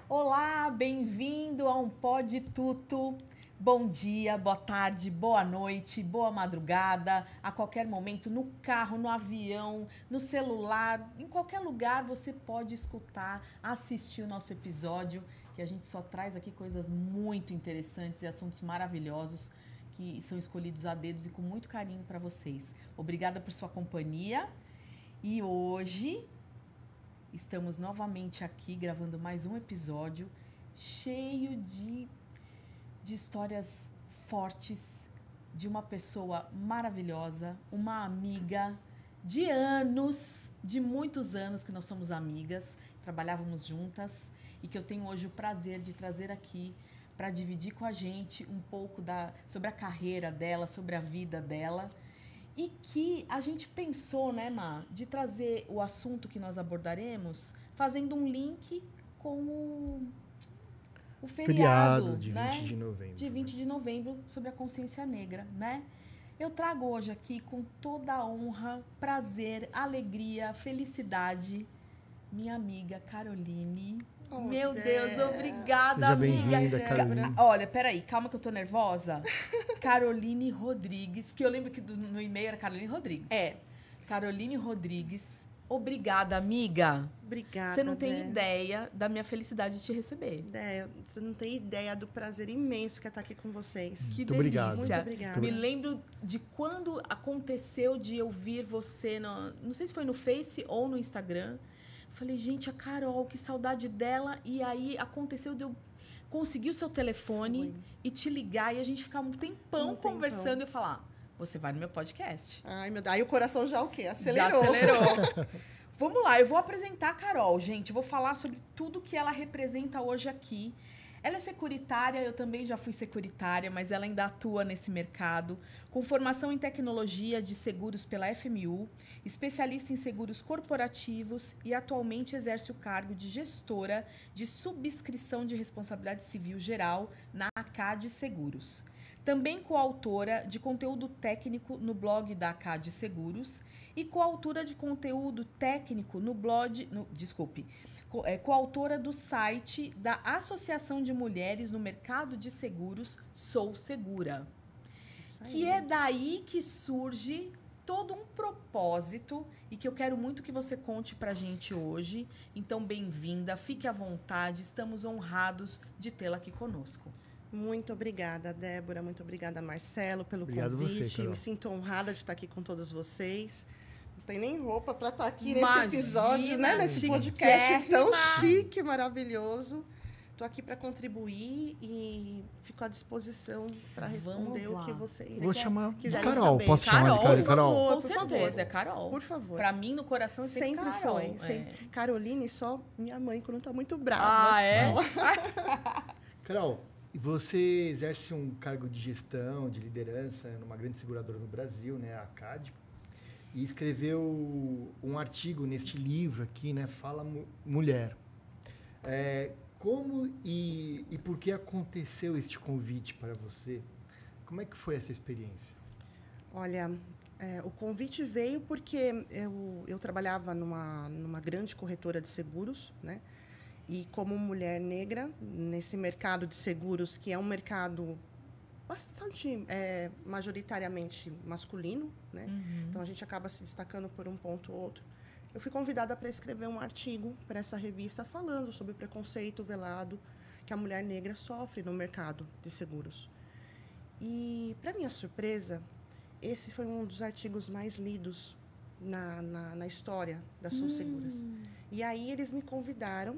Olá, bem-vindo a um Pode Tudo. Bom dia, boa tarde, boa noite, boa madrugada, a qualquer momento, no carro, no avião, no celular, em qualquer lugar você pode escutar, assistir o nosso episódio, que a gente só traz aqui coisas muito interessantes e assuntos maravilhosos que são escolhidos a dedos e com muito carinho para vocês. Obrigada por sua companhia e hoje estamos novamente aqui gravando mais um episódio cheio de histórias fortes, de uma pessoa maravilhosa, uma amiga de anos, de muitos anos que nós somos amigas, trabalhávamos juntas e que eu tenho hoje o prazer de trazer aqui para dividir com a gente um pouco sobre a carreira dela, sobre a vida dela. E que a gente pensou, né, Má, de trazer o assunto que nós abordaremos fazendo um link com o feriado de 20 né? de novembro. De 20 de novembro sobre a consciência negra, né? Eu trago hoje aqui com toda a honra, prazer, alegria, felicidade, minha amiga Caroline. Meu Deus, obrigada, Seja amiga. bem-vinda, Caroline. Olha, peraí, calma que eu tô nervosa. Caroline Rodrigues, porque eu lembro que no e-mail era Caroline Rodrigues. Caroline Rodrigues, obrigada, amiga. Obrigada, Você não tem ideia da minha felicidade de te receber. Você não tem ideia do prazer imenso que é estar aqui com vocês. Que Muito delícia. obrigado. Muito obrigada. Me lembro de quando aconteceu de eu vir você, não sei se foi no Face ou no Instagram. Falei, gente, a Carol, que saudade dela. E aí aconteceu de eu conseguir o seu telefone e te ligar e a gente ficar um tempão conversando e eu falar, você vai no meu podcast. Ai, meu Deus. Aí o coração já o quê? Acelerou. Já acelerou. Vamos lá, eu vou apresentar a Carol, gente. Eu vou falar sobre tudo que ela representa hoje aqui. Ela é securitária, eu também já fui securitária, mas ela ainda atua nesse mercado, com formação em tecnologia de seguros pela FMU, especialista em seguros corporativos e atualmente exerce o cargo de gestora de subscrição de responsabilidade civil geral na ACAD Seguros. Também coautora de conteúdo técnico no blog da ACAD Seguros e coautora de conteúdo técnico no blog... coautora do site da Associação de Mulheres no Mercado de Seguros, Sou Segura. Que é daí que surge todo um propósito e que eu quero muito que você conte pra gente hoje. Então, bem-vinda, fique à vontade, estamos honrados de tê-la aqui conosco. Muito obrigada, Débora. Muito obrigada, Marcelo, pelo Obrigado convite. você, Carol. Me sinto honrada de estar aqui com todos vocês. Não tem nem roupa para estar aqui Imagina, nesse episódio, né? Nesse podcast tão chique, maravilhoso. Estou aqui para contribuir e fico à disposição para responder o que vocês Vou chamar de quiserem Carol. saber. Posso chamar de Carol? Com Por certeza, favor. é Carol. Por favor. Pra mim, no coração, é Sempre Carol. foi. Sempre. Caroline, só minha mãe quando tá muito brava. Ah, é? Carol, você exerce um cargo de gestão, de liderança numa grande seguradora no Brasil, né, a ACAD, e escreveu um artigo neste livro aqui, né, Fala Mulher. Como e por que aconteceu este convite para você? Como é que foi essa experiência? Olha, o convite veio porque eu trabalhava numa grande corretora de seguros, né? E como mulher negra, nesse mercado de seguros, que é um mercado bastante majoritariamente masculino, né? Uhum. Então, a gente acaba se destacando por um ponto ou outro. Eu fui convidada para escrever um artigo para essa revista falando sobre o preconceito velado que a mulher negra sofre no mercado de seguros. E, para minha surpresa, esse foi um dos artigos mais lidos na história das Sou Seguras. E aí eles me convidaram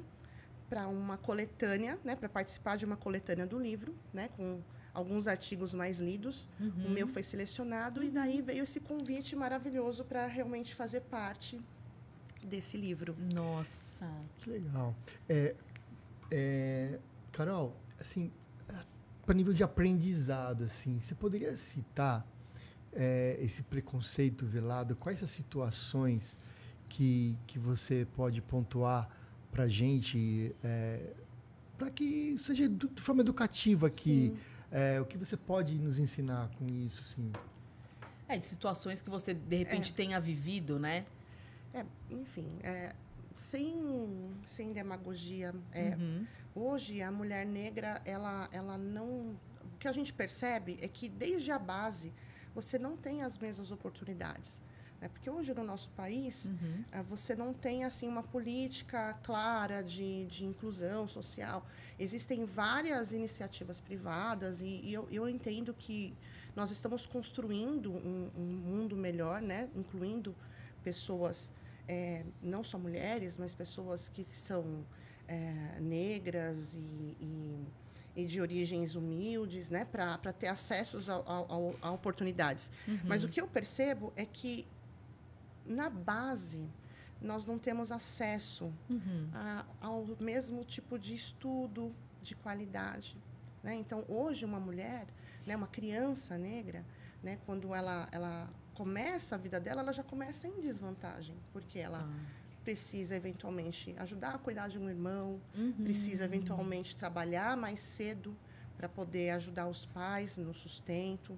para uma coletânea, né, para participar de uma coletânea do livro, né, com alguns artigos mais lidos. O meu foi selecionado e daí veio esse convite maravilhoso para realmente fazer parte desse livro. Nossa. Que legal. Carol, assim, para nível de aprendizado, assim, você poderia citar esse preconceito velado? Quais as situações que você pode pontuar para a gente, para que seja de forma educativa aqui? O que você pode nos ensinar com isso? Assim? De situações que você, de repente, tenha vivido, né? Enfim, sem demagogia, hoje a mulher negra, ela não... O que a gente percebe é que desde a base você não tem as mesmas oportunidades. Né? Porque hoje no nosso país você não tem assim uma política clara de inclusão social. Existem várias iniciativas privadas e eu entendo que nós estamos construindo um mundo melhor, né? Incluindo pessoas, não só mulheres, mas pessoas que são negras e de origens humildes, né? Para ter acessos a oportunidades. Mas o que eu percebo é que, na base, nós não temos acesso ao mesmo tipo de estudo de qualidade. Né? Então, hoje, uma mulher, né, uma criança negra, né, quando ela começa a vida dela, ela já começa em desvantagem, porque ela precisa, eventualmente, ajudar a cuidar de um irmão, precisa, eventualmente, trabalhar mais cedo para poder ajudar os pais no sustento,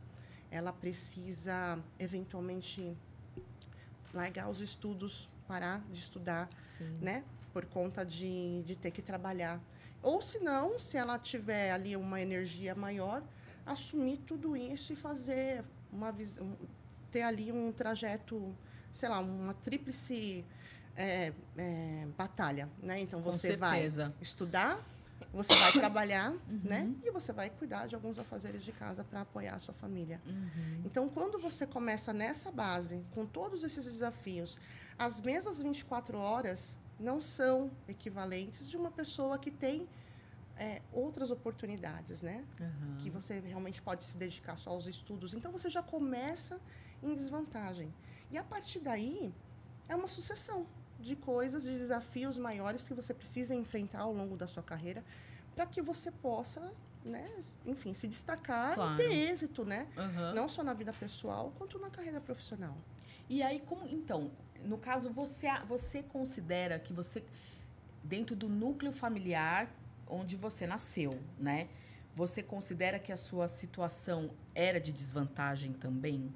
ela precisa, eventualmente, largar os estudos, parar de estudar, né? Por conta de ter que trabalhar. Ou, se não, se ela tiver ali uma energia maior, assumir tudo isso e fazer ter ali um trajeto, sei lá, uma tríplice batalha, né? Então, você vai estudar, você vai trabalhar, né? E você vai cuidar de alguns afazeres de casa para apoiar a sua família. Então, quando você começa nessa base, com todos esses desafios, as mesmas 24 horas não são equivalentes de uma pessoa que tem outras oportunidades, né? Que você realmente pode se dedicar só aos estudos. Então, você já começa em desvantagem. E, a partir daí, é uma sucessão de coisas, de desafios maiores que você precisa enfrentar ao longo da sua carreira para que você possa, né, enfim, se destacar e ter êxito, né? Não só na vida pessoal, quanto na carreira profissional. E aí, então, no caso, você considera que você, dentro do núcleo familiar onde você nasceu, né? Você considera que a sua situação era de desvantagem também?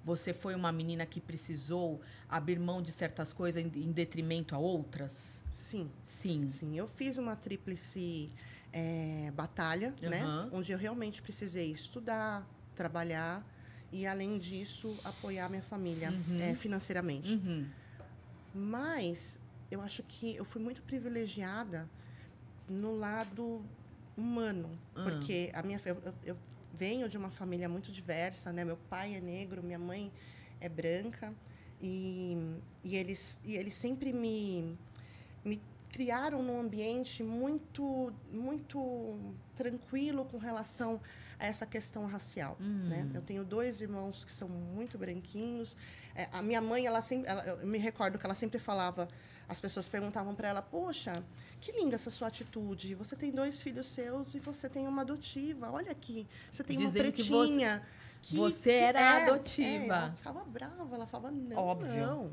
Você foi uma menina que precisou abrir mão de certas coisas em detrimento a outras? Sim. Sim. Sim, eu fiz uma tríplice batalha, né? Onde eu realmente precisei estudar, trabalhar e, além disso, apoiar minha família financeiramente. Mas eu acho que eu fui muito privilegiada no lado humano, porque eu venho de uma família muito diversa, né? Meu pai é negro, minha mãe é branca e eles sempre me criaram num ambiente muito tranquilo com relação a essa questão racial, né? Eu tenho 2 irmãos que são muito branquinhos. A minha mãe, eu me recordo que ela sempre falava, as pessoas perguntavam para ela: poxa, que linda essa sua atitude, você tem 2 filhos seus e você tem uma adotiva, olha aqui, você tem uma pretinha. Você era adotiva. Ela ficava brava, ela falava, não, óbvio.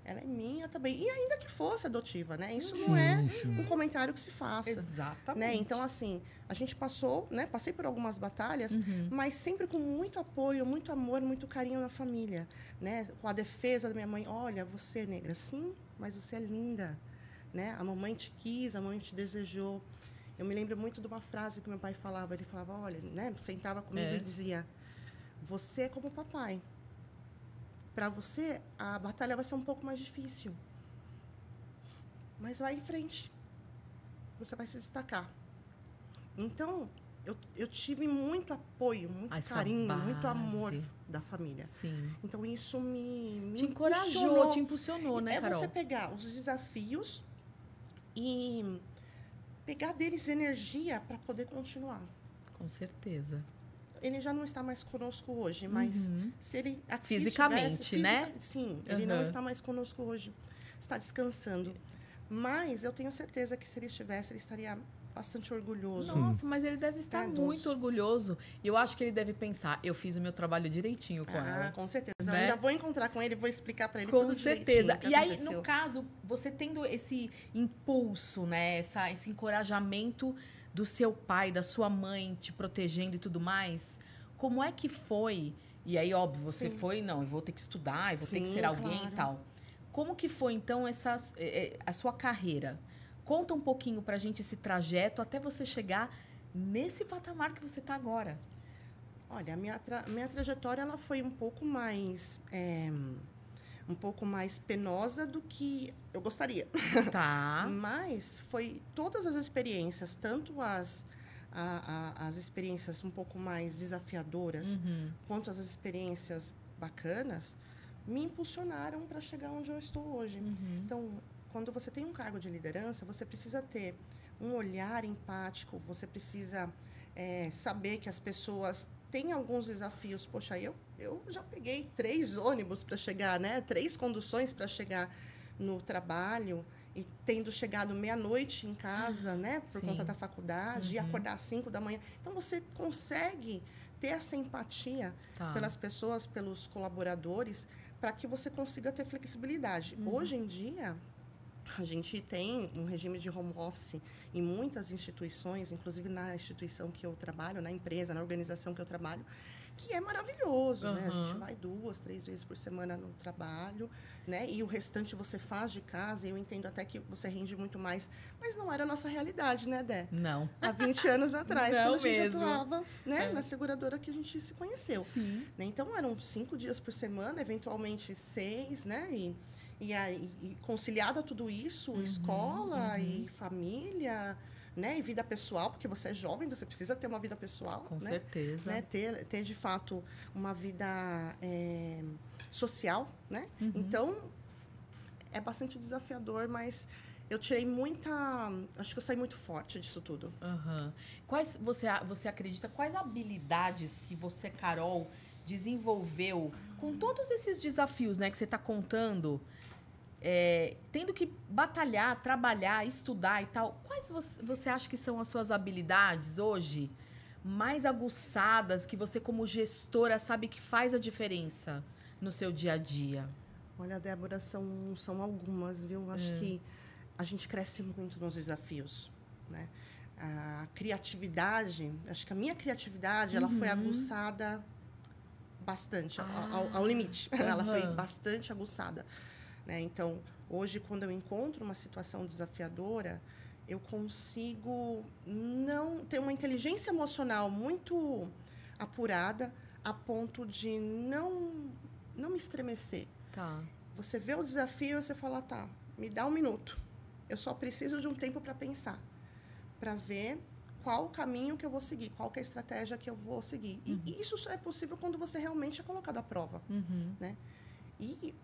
Ela é minha também. E ainda que fosse adotiva, né? Isso não é um comentário que se faça. Exatamente. Né? Então, assim, a gente passou, né? Passei por algumas batalhas, mas sempre com muito apoio, muito amor, muito carinho na família, né? Com a defesa da minha mãe. Olha, você é negra, sim, mas você é linda, né? A mamãe te quis, a mamãe te desejou. Eu me lembro muito de uma frase que meu pai falava. Ele falava, olha, né? Sentava comigo e dizia: você é como o papai. Para você, a batalha vai ser um pouco mais difícil. Mas vai em frente. Você vai se destacar. Então, eu tive muito apoio, muito carinho, muito amor da família. Sim. Então, isso me te encorajou, te impulsionou, né, Carol? É você pegar os desafios e pegar deles energia para poder continuar. Com certeza. Ele já não está mais conosco hoje, mas se ele aqui fisicamente, né? Sim, ele não está mais conosco hoje, está descansando. Mas eu tenho certeza que se ele estivesse, ele estaria bastante orgulhoso. Nossa, mas ele deve estar muito orgulhoso. E eu acho que ele deve pensar, eu fiz o meu trabalho direitinho com ela. Com certeza. Né? Eu ainda vou encontrar com ele, vou explicar para ele com tudo certeza. direitinho. E aí, no caso, você tendo esse impulso, né? Esse encorajamento do seu pai, da sua mãe te protegendo e tudo mais, como é que foi? E aí, óbvio, você foi, não, eu vou ter que estudar, eu vou ter que ser alguém e tal. Como que foi, então, a sua carreira? Conta um pouquinho pra gente esse trajeto até você chegar nesse patamar que você está agora. Olha, a minha trajetória ela foi um pouco mais penosa do que eu gostaria. Tá. Mas foi todas as experiências, tanto as experiências um pouco mais desafiadoras, quanto as experiências bacanas, me impulsionaram para chegar onde eu estou hoje. Então, quando você tem um cargo de liderança, você precisa ter um olhar empático, você precisa saber que as pessoas têm alguns desafios. Poxa, eu já peguei 3 ônibus para chegar, né? 3 conduções para chegar no trabalho e tendo chegado meia-noite em casa, né? Por conta da faculdade, e acordar às 5 da manhã. Então, você consegue ter essa empatia pelas pessoas, pelos colaboradores, para que você consiga ter flexibilidade. Hoje em dia, a gente tem um regime de home office em muitas instituições, inclusive na instituição que eu trabalho, na empresa, na organização que eu trabalho, que é maravilhoso, né? A gente vai 2, 3 vezes por semana no trabalho, né? E o restante você faz de casa, e eu entendo até que você rende muito mais, mas não era a nossa realidade, né, Dé? Não. Há 20 anos atrás, Não quando a gente mesmo. atuava, né, na seguradora que a gente se conheceu. Sim. Né? Então, eram 5 dias por semana, eventualmente 6, né? E conciliado a tudo isso, escola e família, né? E vida pessoal, porque você é jovem, você precisa ter uma vida pessoal. Com né? certeza. Né? Ter, de fato, uma vida social, né? Então, é bastante desafiador, mas eu tirei acho que eu saí muito forte disso tudo. Quais você acredita, quais habilidades que você, Carol, desenvolveu com todos esses desafios, né, que você está contando, tendo que batalhar, trabalhar, estudar e tal, quais você acha que são as suas habilidades hoje mais aguçadas, que você como gestora sabe que faz a diferença no seu dia a dia? Olha, Débora, são algumas, viu? Acho que a gente cresce muito nos desafios, né? A criatividade, acho que a minha criatividade, ela foi aguçada bastante, ao limite. Ela foi bastante aguçada, né? Então, hoje, quando eu encontro uma situação desafiadora, eu consigo não ter uma inteligência emocional muito apurada a ponto de não me estremecer. Tá. Você vê o desafio e você fala, tá, me dá 1 minuto. Eu só preciso de um tempo para pensar, para ver qual o caminho que eu vou seguir, qual que é a estratégia que eu vou seguir. E isso só é possível quando você realmente é colocado à prova. Né? E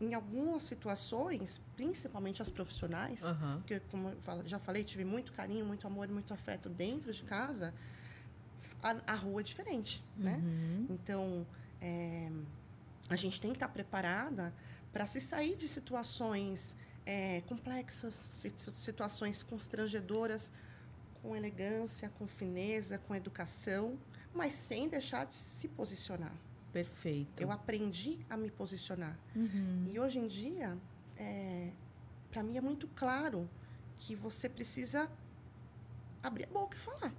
em algumas situações, principalmente as profissionais, porque, como eu já falei, tive muito carinho, muito amor, muito afeto dentro de casa, a rua é diferente. Né? Então, a gente tem que estar preparada para se sair de situações complexas, situações constrangedoras, com elegância, com fineza, com educação, mas sem deixar de se posicionar. Perfeito. Eu aprendi a me posicionar. E hoje em dia, para mim é muito claro que você precisa abrir a boca e falar.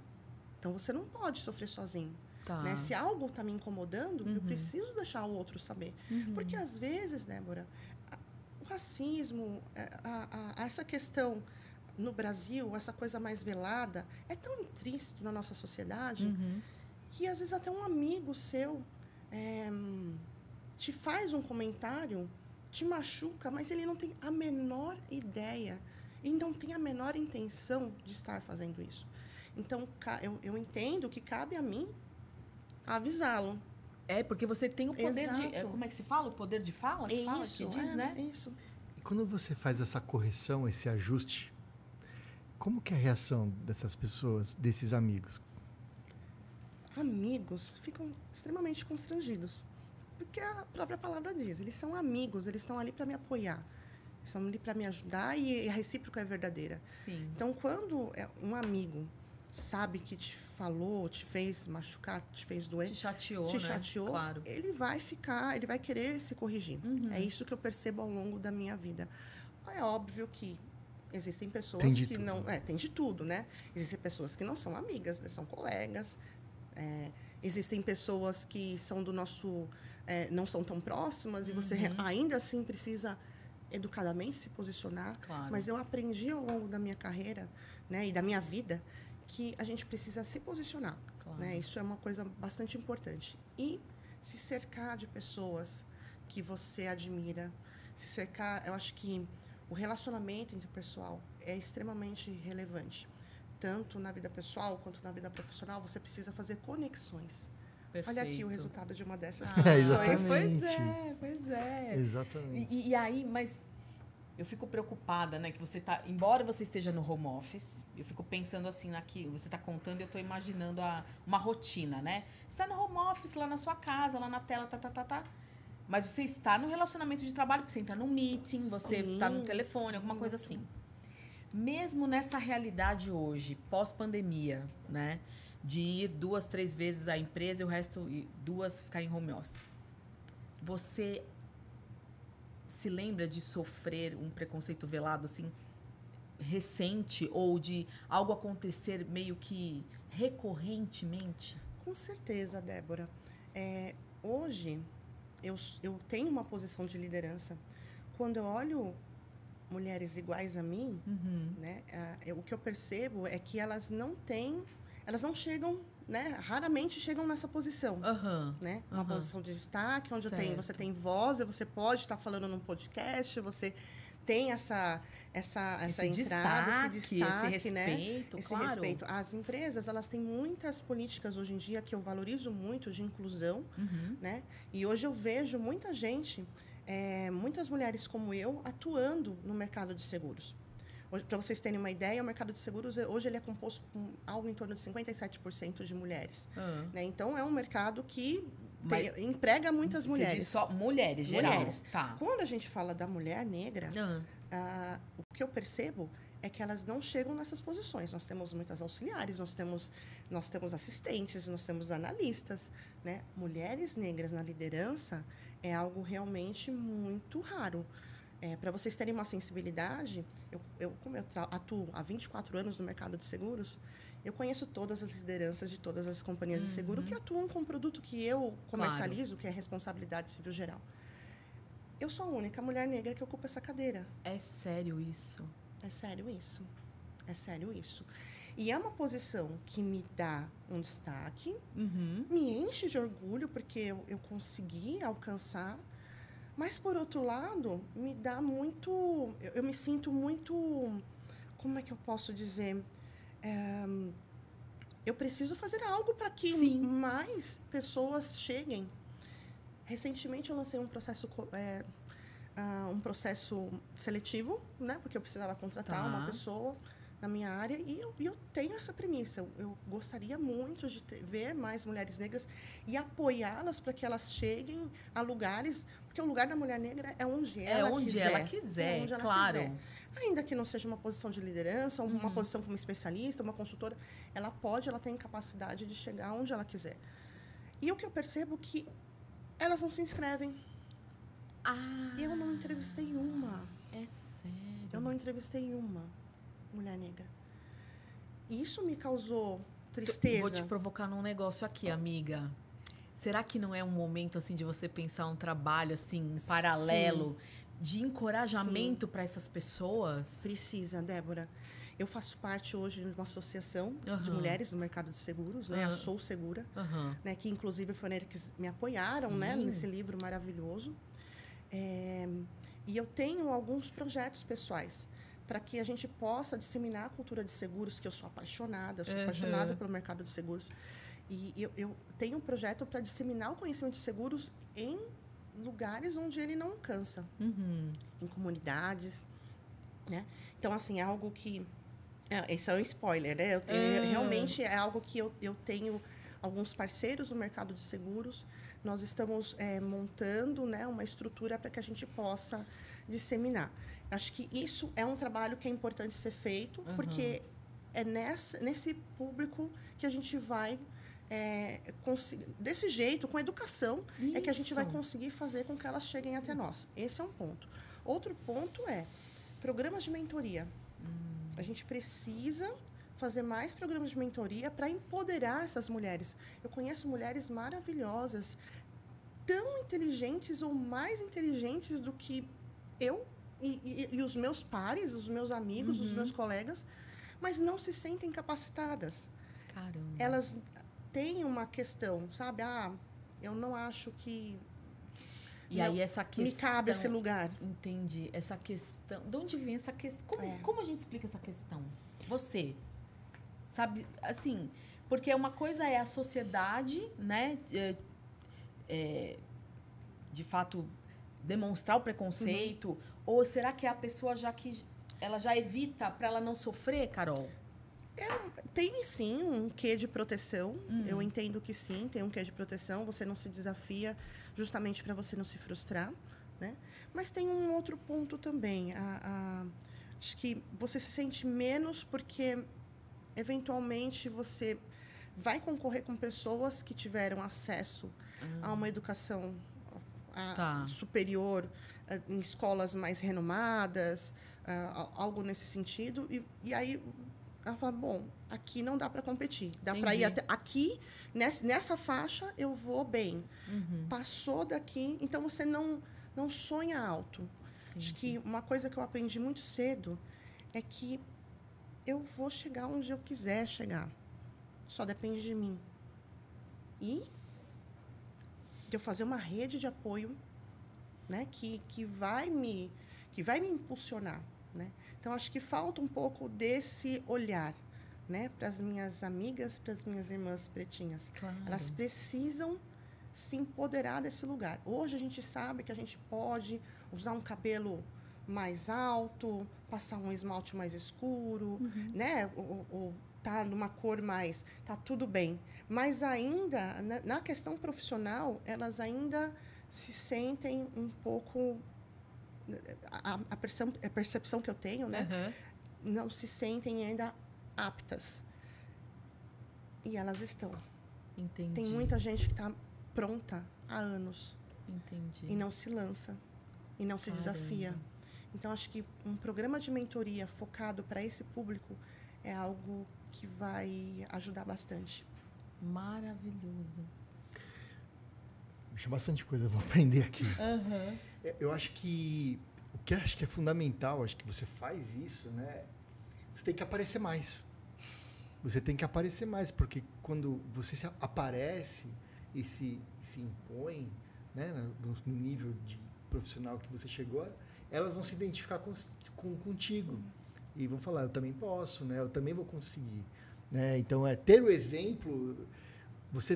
Então, você não pode sofrer sozinho. Tá. Né? Se algo está me incomodando, eu preciso deixar o outro saber. Porque, às vezes, Débora, o racismo, essa questão no Brasil, essa coisa mais velada, é tão intrínseco na nossa sociedade que, às vezes, até um amigo seu te faz um comentário, te machuca, mas ele não tem a menor ideia e não tem a menor intenção de estar fazendo isso. Então, eu entendo que cabe a mim avisá-lo. Porque você tem o poder de... Exato. Como é que se fala? O poder de fala? Que fala, que diz, né? Isso. E quando você faz essa correção, esse ajuste, como que é a reação dessas pessoas, desses amigos? Amigos ficam extremamente constrangidos. Porque a própria palavra diz, eles são amigos, eles estão ali para me apoiar. Eles estão ali para me ajudar e a recíproca é verdadeira. Sim. Então, quando um amigo sabe que te falou, te fez machucar, te fez doer, Te chateou, né? Claro. ele vai querer se corrigir. É isso que eu percebo ao longo da minha vida. É óbvio que existem pessoas que não... tem de tudo, né? Existem pessoas que não são amigas, né? São colegas. Existem pessoas que são do nosso não são tão próximas e você ainda assim precisa educadamente se posicionar. Claro. Mas eu aprendi ao longo da minha carreira, né, e da minha vida, que a gente precisa se posicionar. Claro. Né? Isso é uma coisa bastante importante. E se cercar de pessoas que você admira, se cercar, eu acho que o relacionamento interpessoal é extremamente relevante. Tanto na vida pessoal quanto na vida profissional, você precisa fazer conexões. Perfeito. Olha aqui o resultado de uma dessas exatamente. Pois é. Exatamente. E aí, mas eu fico preocupada, né? Que você tá... Embora você esteja no home office, eu fico pensando assim, você tá contando e eu tô imaginando uma rotina, né? Você tá no home office, lá na sua casa, lá na tela, Mas você está no relacionamento de trabalho, porque você entra num meeting, você tá no telefone, alguma coisa assim. Mesmo nessa realidade hoje, pós-pandemia, né? De ir 2, 3 vezes à empresa e o resto, 2 ficar em home office. Você se lembra de sofrer um preconceito velado, assim, recente? Ou de algo acontecer meio que recorrentemente? Com certeza, Débora. Hoje, eu tenho uma posição de liderança. Quando eu olho mulheres iguais a mim, né, o que eu percebo é que elas não chegam, né, raramente chegam nessa posição, né, uma posição de destaque, onde você tem voz, você pode estar falando num podcast, você tem essa entrada, esse destaque, esse respeito, né? Esse claro. respeito. As empresas, elas têm muitas políticas hoje em dia que eu valorizo muito, de inclusão, né? E hoje eu vejo muita gente, muitas mulheres como eu, atuando no mercado de seguros. Para vocês terem uma ideia, o mercado de seguros, hoje ele é composto com algo em torno de 57% de mulheres. Né? Então, é um mercado que emprega muitas mulheres. Diz só mulheres, geral. Mulheres. Tá. Quando a gente fala da mulher negra, o que eu percebo é que elas não chegam nessas posições. Nós temos muitas auxiliares, nós temos assistentes, nós temos analistas. Né? Mulheres negras na liderança é algo realmente muito raro. Para vocês terem uma sensibilidade, como eu atuo há 24 anos no mercado de seguros, eu conheço todas as lideranças de todas as companhias de seguro que atuam com o produto que eu comercializo, que é a responsabilidade civil geral. Eu sou a única mulher negra que ocupa essa cadeira. É sério isso? É sério isso. É sério isso. E é uma posição que me dá um destaque, me enche de orgulho, porque eu consegui alcançar. Mas, por outro lado, me dá muito... Eu me sinto muito... Como é que eu posso dizer? Eu preciso fazer algo para que mais pessoas cheguem. Recentemente, eu lancei um processo seletivo, né? Porque eu precisava contratar uma pessoa na minha área. E eu tenho essa premissa. Eu gostaria muito de ver mais mulheres negras e apoiá-las para que elas cheguem a lugares... Porque o lugar da mulher negra é onde ela quiser. Claro. Ainda que não seja uma posição de liderança, uma posição como especialista, uma consultora, ela tem capacidade de chegar onde ela quiser. E o que eu percebo é que elas não se inscrevem. Eu não entrevistei uma. É sério? Eu não entrevistei uma mulher negra. E isso me causou tristeza. Vou te provocar num negócio aqui, amiga. Será que não é um momento assim de você pensar um trabalho assim em paralelo de encorajamento para essas pessoas? Precisa, Débora. Eu faço parte hoje de uma associação de mulheres no mercado de seguros, né? A Sou Segura, né? Que inclusive foram eles que me apoiaram, né? Nesse livro maravilhoso. E eu tenho alguns projetos pessoais para que a gente possa disseminar a cultura de seguros, que eu sou apaixonada pelo mercado de seguros. E eu tenho um projeto para disseminar o conhecimento de seguros em lugares onde ele não alcança. Em comunidades, né? Então, assim, é algo que... Esse é um spoiler, né? Realmente é algo que eu tenho alguns parceiros no mercado de seguros. Nós estamos montando, né, uma estrutura para que a gente possa disseminar. Acho que isso é um trabalho que é importante ser feito, porque é nesse público que a gente vai... desse jeito, com educação, é que a gente vai conseguir fazer com que elas cheguem até nós. Esse é um ponto. Outro ponto é programas de mentoria. A gente precisa fazer mais programas de mentoria para empoderar essas mulheres. Eu conheço mulheres maravilhosas, tão inteligentes ou mais inteligentes do que eu e os meus pares, os meus amigos, os meus colegas, mas não se sentem capacitadas. Caramba. Elas têm uma questão, sabe? Eu não acho que E aí essa questão... me cabe esse lugar. Entendi. Essa questão... De onde vem essa questão? Como a gente explica essa questão? Você, sabe, assim... Porque uma coisa é a sociedade, né? De fato, demonstrar o preconceito. Ou será que é a pessoa ela já evita para ela não sofrer, Carol? Tem sim um quê de proteção. Eu entendo que sim, tem um quê de proteção. Você não se desafia justamente para você não se frustrar, né? Mas tem um outro ponto também. Acho que você se sente menos porque, eventualmente, você vai concorrer com pessoas que tiveram acesso a uma educação superior, em escolas mais renomadas, algo nesse sentido. E aí ela fala, bom, aqui não dá para competir. Dá para ir até aqui, nessa faixa, eu vou bem. Passou daqui, então você não sonha alto. Acho que uma coisa que eu aprendi muito cedo é que eu vou chegar onde eu quiser chegar. Só depende de mim. E de eu fazer uma rede de apoio, né, que vai me impulsionar, né? Então, acho que falta um pouco desse olhar, né, para as minhas amigas, para as minhas irmãs pretinhas. Claro. Elas precisam se empoderar desse lugar. Hoje, a gente sabe que a gente pode usar um cabelo mais alto, passar um esmalte mais escuro, né? Ou tá numa cor mais... Tá tudo bem. Mas ainda, na questão profissional, elas ainda se sentem um pouco... A percepção que eu tenho, né? Não se sentem ainda aptas. E elas estão. Entendi. Tem muita gente que está pronta há anos. Entendi. E não se lança. E não se desafia. Então, acho que um programa de mentoria focado para esse público é algo que vai ajudar bastante. Maravilhoso. Deixa bastante coisa, eu vou aprender aqui. Eu acho que o que acho que é fundamental, acho que você faz isso, né? Você tem que aparecer mais. Você tem que aparecer mais, porque quando você aparece e se impõe, né, no nível de profissional que você chegou, elas vão se identificar contigo. Sim. E vão falar, eu também posso, né? Eu também vou conseguir. Né? Então, ter o exemplo, você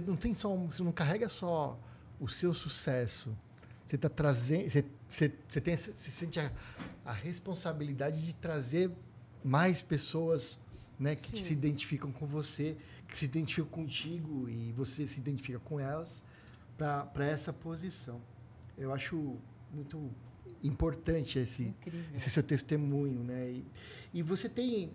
não carrega só o seu sucesso. Você está trazendo, você sente a responsabilidade de trazer mais pessoas, né, que se identificam com você, que se identificam contigo e você se identifica com elas para essa posição. Eu acho muito importante esse seu testemunho, né? E você tem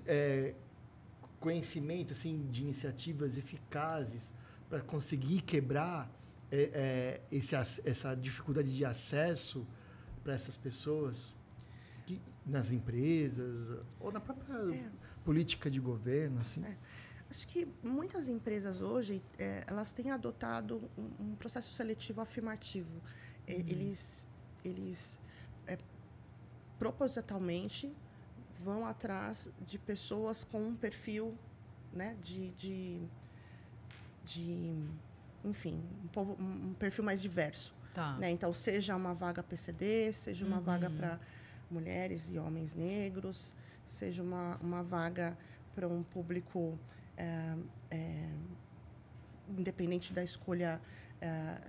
conhecimento assim de iniciativas eficazes para conseguir quebrar essa dificuldade de acesso para essas pessoas nas empresas ou na própria política de governo, assim? Acho que muitas empresas hoje elas têm adotado um processo seletivo afirmativo. Eles propositalmente vão atrás de pessoas com um perfil, né, enfim, um perfil mais diverso. Tá. Né? Então, seja uma vaga PCD, seja uma vaga para mulheres e homens negros, seja uma vaga para um público independente da escolha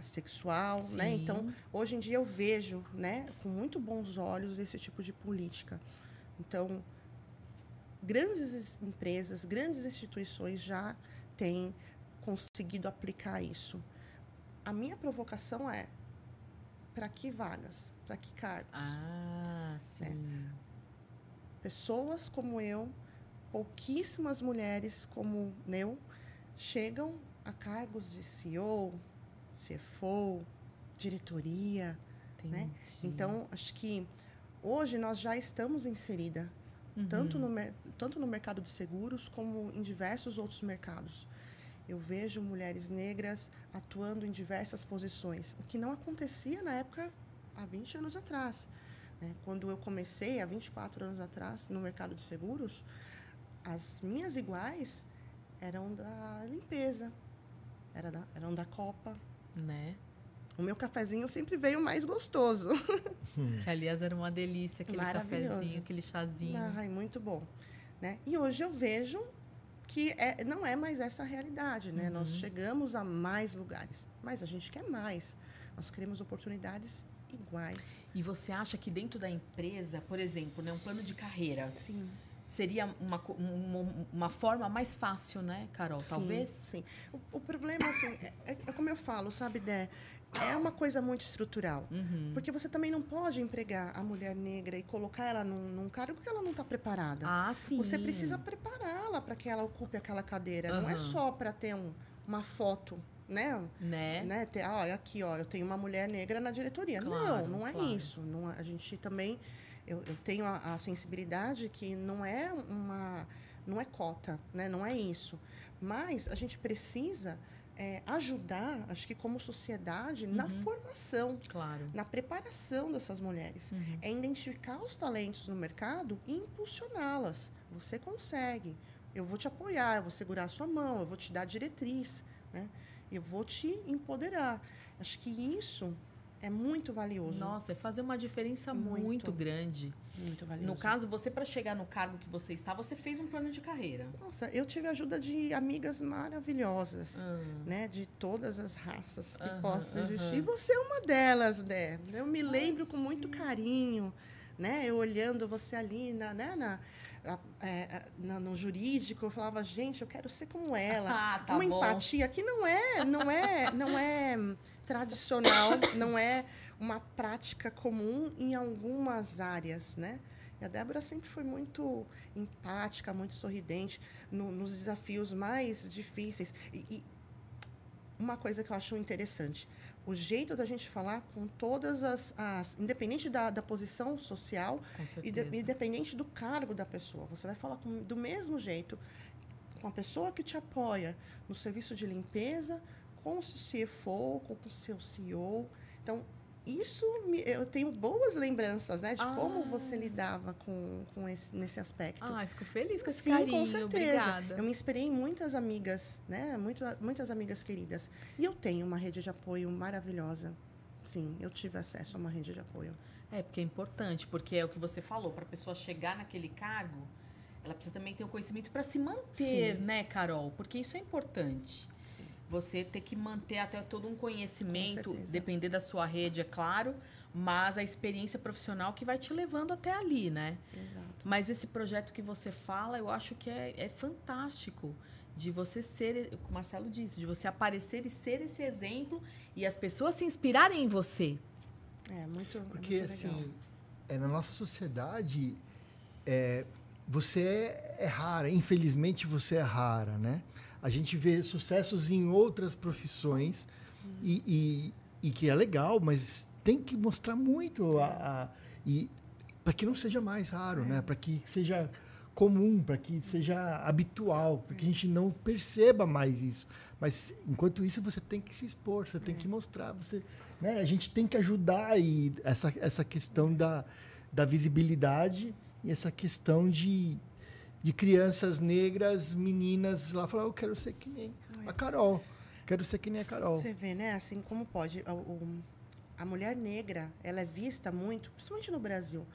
sexual, né? Então, hoje em dia eu vejo, né, com muito bons olhos esse tipo de política. Então, grandes empresas, grandes instituições já têm conseguido aplicar isso. A minha provocação é: para que vagas? Para que cargos? Ah, sim. Né? Pessoas como eu, pouquíssimas mulheres como eu, chegam a cargos de CEO, CFO, diretoria. Né? Então, acho que hoje nós já estamos inseridas, tanto no mercado de seguros como em diversos outros mercados. Eu vejo mulheres negras atuando em diversas posições, o que não acontecia na época há 20 anos atrás. Né? Quando eu comecei, há 24 anos atrás, no mercado de seguros, as minhas iguais eram da limpeza, eram da copa. Né? O meu cafezinho sempre veio mais gostoso. Que, aliás, era uma delícia, aquele cafezinho, aquele chazinho. Ai, muito bom. Né? E hoje eu vejo que não é mais essa a realidade. Né? Nós chegamos a mais lugares, mas a gente quer mais. Nós queremos oportunidades iguais. E você acha que dentro da empresa, por exemplo, né, um plano de carreira... Sim. Seria uma forma mais fácil, né, Carol? Sim, talvez? Sim. O problema, assim, é como eu falo, sabe, Dé? É uma coisa muito estrutural. Porque você também não pode empregar a mulher negra e colocar ela num cargo que ela não está preparada. Ah, sim. Você precisa prepará-la para que ela ocupe aquela cadeira. Não é só para ter uma foto, né? Olha, aqui, ó, eu tenho uma mulher negra na diretoria. Claro, não é isso. Não, a gente também... Eu tenho a sensibilidade que não é cota, né? Não é isso. Mas a gente precisa ajudar, acho que como sociedade, na formação, na preparação dessas mulheres. É identificar os talentos no mercado e impulsioná-las. Você consegue. Eu vou te apoiar, eu vou segurar a sua mão, eu vou te dar diretriz, né? Eu vou te empoderar. Acho que isso... é muito valioso. Nossa, é fazer uma diferença muito grande. Muito valioso. No caso, você, para chegar no cargo que você está, você fez um plano de carreira. Nossa, eu tive a ajuda de amigas maravilhosas, né? De todas as raças que possam existir. E você é uma delas, né? Eu me lembro com muito carinho, né? Eu olhando você ali no jurídico, eu falava, gente, eu quero ser como ela. Tá uma bom. Empatia que não é tradicional, não é uma prática comum em algumas áreas, né? E a Débora sempre foi muito empática, muito sorridente nos desafios mais difíceis. E uma coisa que eu acho interessante, o jeito da gente falar com todas independente da posição social, independente do cargo da pessoa. Você vai falar do mesmo jeito com a pessoa que te apoia no serviço de limpeza, com o CFO, com o seu CEO. Então, eu tenho boas lembranças, né, de como você lidava nesse aspecto. Fico feliz com esse Sim, carinho. com certeza. Obrigada. Eu me inspirei em muitas amigas, né, muitas amigas queridas. E eu tenho uma rede de apoio maravilhosa. Sim, eu tive acesso a uma rede de apoio. Porque é importante, porque é o que você falou, para a pessoa chegar naquele cargo, ela precisa também ter o conhecimento para se manter, né, Carol? Porque isso é importante. Você ter que manter até todo um conhecimento, depender da sua rede, é claro, mas a experiência profissional que vai te levando até ali, né? Exato. Mas esse projeto que você fala, eu acho que é fantástico, de você ser, o que o Marcelo disse, de você aparecer e ser esse exemplo e as pessoas se inspirarem em você. Porque, muito assim, na nossa sociedade, você é rara, infelizmente você é rara, né? A gente vê sucessos em outras profissões e que é legal, mas tem que mostrar muito e para que não seja mais raro, né? Para que seja comum, para que seja habitual, para que a gente não perceba mais isso. Mas enquanto isso você tem que se expor, você tem que mostrar, né? A gente tem que ajudar aí essa questão da visibilidade e essa questão de crianças negras, meninas lá falar, eu quero ser que nem a Carol. Quero ser que nem a Carol. Você vê, né? Assim, como pode... A mulher negra, ela é vista muito, principalmente no Brasil.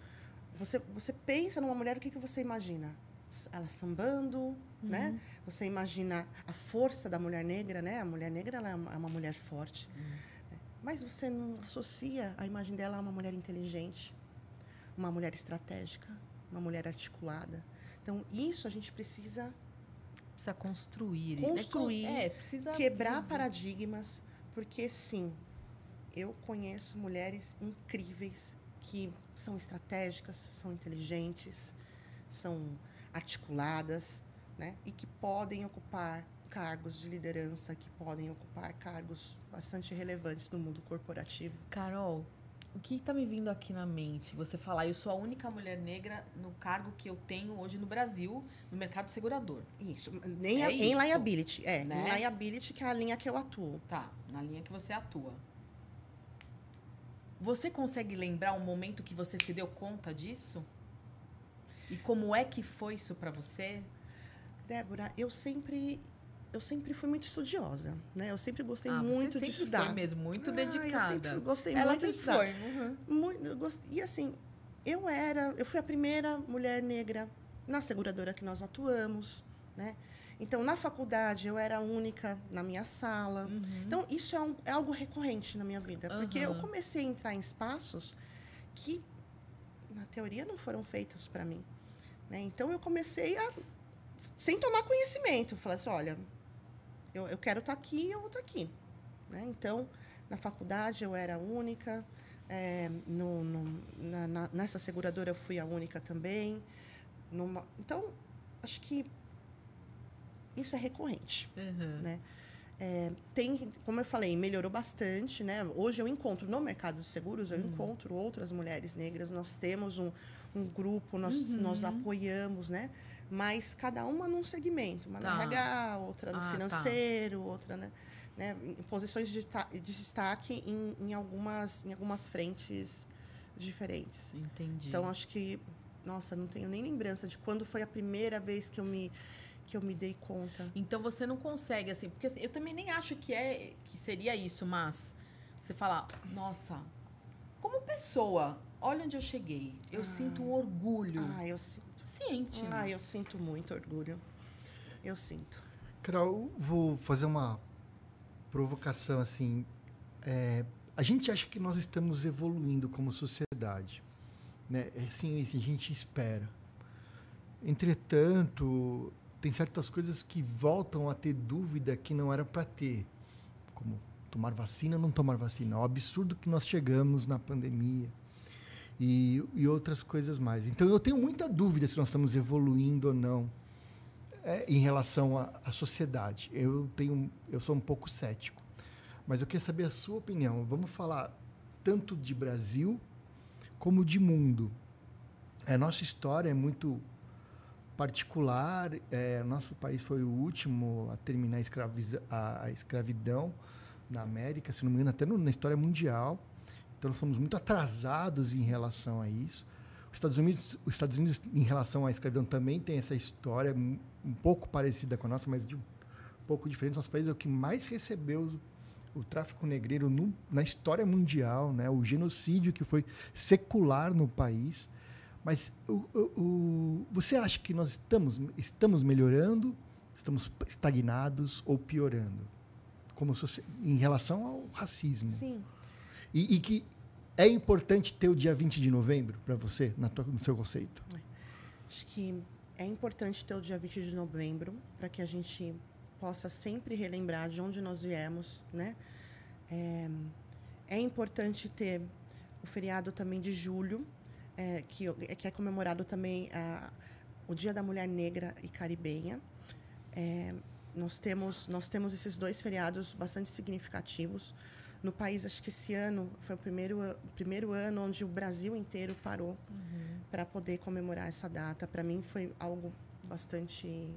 Você pensa numa mulher, o que você imagina? Ela sambando, né? Você imagina a força da mulher negra, né? A mulher negra, ela é uma mulher forte. Mas você não associa a imagem dela a uma mulher inteligente, uma mulher estratégica, uma mulher articulada. Então, isso a gente precisa construir. Precisa quebrar paradigmas, porque, sim, eu conheço mulheres incríveis que são estratégicas, são inteligentes, são articuladas, né? E que podem ocupar cargos de liderança, que podem ocupar cargos bastante relevantes no mundo corporativo. Carol, O que tá me vindo aqui na mente? Você falar, eu sou a única mulher negra no cargo que eu tenho hoje no Brasil, no mercado segurador. Isso. É Em isso, liability. né? Em liability, que é a linha que eu atuo. Tá, na linha que você atua. Você consegue lembrar um momento que você se deu conta disso? E como é que foi isso pra você? Débora, eu sempre fui muito estudiosa, né? Eu sempre gostei muito você de sempre estudar. foi mesmo, muito Eu dedicada. sempre gostei Ela muito de sempre estudar. foi. Uhum. E assim, eu fui a primeira mulher negra na seguradora que nós atuamos, né? Então, na faculdade, eu era a única na minha sala. Uhum. Então, isso é algo recorrente na minha vida. Porque eu Uhum. comecei a entrar em espaços que, na teoria, não foram feitos para mim, né? Então, eu comecei sem tomar conhecimento. Falei assim, olha, eu quero estar aqui, eu vou estar aqui, né? Então, na faculdade, eu era a única. Nessa seguradora, eu fui a única também. Então, acho que isso é recorrente, né? Como eu falei, melhorou bastante, né? Hoje eu encontro no mercado de seguros, eu encontro outras mulheres negras. Nós temos um grupo, nós apoiamos, né? Mas cada uma num segmento. Uma no RH, outra no financeiro, outra, né? Em posições de destaque em algumas frentes diferentes. Entendi. Então, acho que... Nossa, não tenho nem lembrança de quando foi a primeira vez que eu me dei conta. Então você não consegue, assim, porque eu também nem acho que seria isso, mas você fala, nossa, como pessoa, olha onde eu cheguei. Eu sinto um orgulho. Eu sinto. Sente, né? Eu sinto muito orgulho. Eu sinto. Carol, vou fazer uma provocação assim. A gente acha que nós estamos evoluindo como sociedade, né? Assim, a gente espera. Entretanto, tem certas coisas que voltam a ter dúvida que não era para ter, como tomar vacina ou não tomar vacina. É um absurdo que nós chegamos na pandemia e outras coisas mais. Então, eu tenho muita dúvida se nós estamos evoluindo ou não em relação à sociedade. Eu sou um pouco cético, mas eu queria saber a sua opinião. Vamos falar tanto de Brasil como de mundo. A nossa história é muito particular. Nosso país foi o último a terminar a escravidão na América, se não me engano, até na história mundial. Então, nós somos muito atrasados em relação a isso. Os Estados Unidos, em relação à escravidão, também tem essa história um pouco parecida com a nossa, mas de um pouco diferente. Nosso país é o que mais recebeu o tráfico negreiro na história mundial, né? O genocídio que foi secular no país. Mas você acha que nós estamos melhorando, estamos estagnados ou piorando? Em relação ao racismo. Sim. E que é importante ter o dia 20 de novembro para você, no seu conceito? Acho que é importante ter o dia 20 de novembro para que a gente possa sempre relembrar de onde nós viemos, né? É importante ter o feriado também de julho, que é comemorado também o Dia da Mulher Negra e Caribenha. Nós temos esses dois feriados bastante significativos. No país, acho que esse ano foi o primeiro ano onde o Brasil inteiro parou para poder comemorar essa data. Para mim, foi algo bastante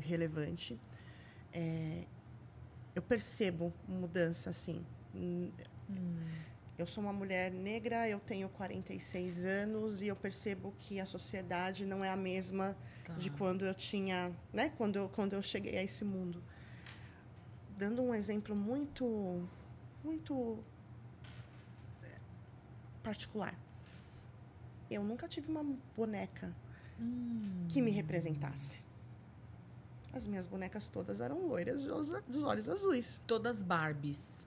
relevante. Eu percebo mudança, assim. Eu sou uma mulher negra, eu tenho 46 anos e eu percebo que a sociedade não é a mesma de quando eu tinha, né? Quando eu cheguei a esse mundo. Dando um exemplo muito particular. Eu nunca tive uma boneca que me representasse. As minhas bonecas todas eram loiras dos olhos azuis. Todas Barbies.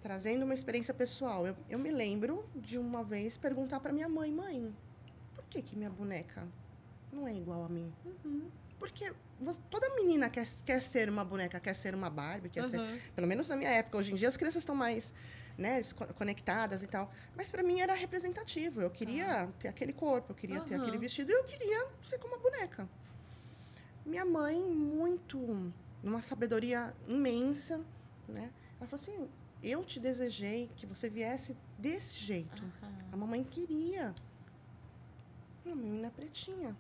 Trazendo uma experiência pessoal, eu me lembro de uma vez perguntar para minha mãe, por que minha boneca não é igual a mim? Porque toda menina quer ser uma boneca, quer ser uma Barbie, quer ser... Pelo menos na minha época. Hoje em dia as crianças estão mais, né, conectadas e tal. Mas para mim era representativo. Eu queria ter aquele corpo, eu queria ter aquele vestido e eu queria ser como uma boneca. Minha mãe, numa sabedoria imensa, né? Ela falou assim... eu te desejei que você viesse desse jeito. A mamãe queria uma menina pretinha.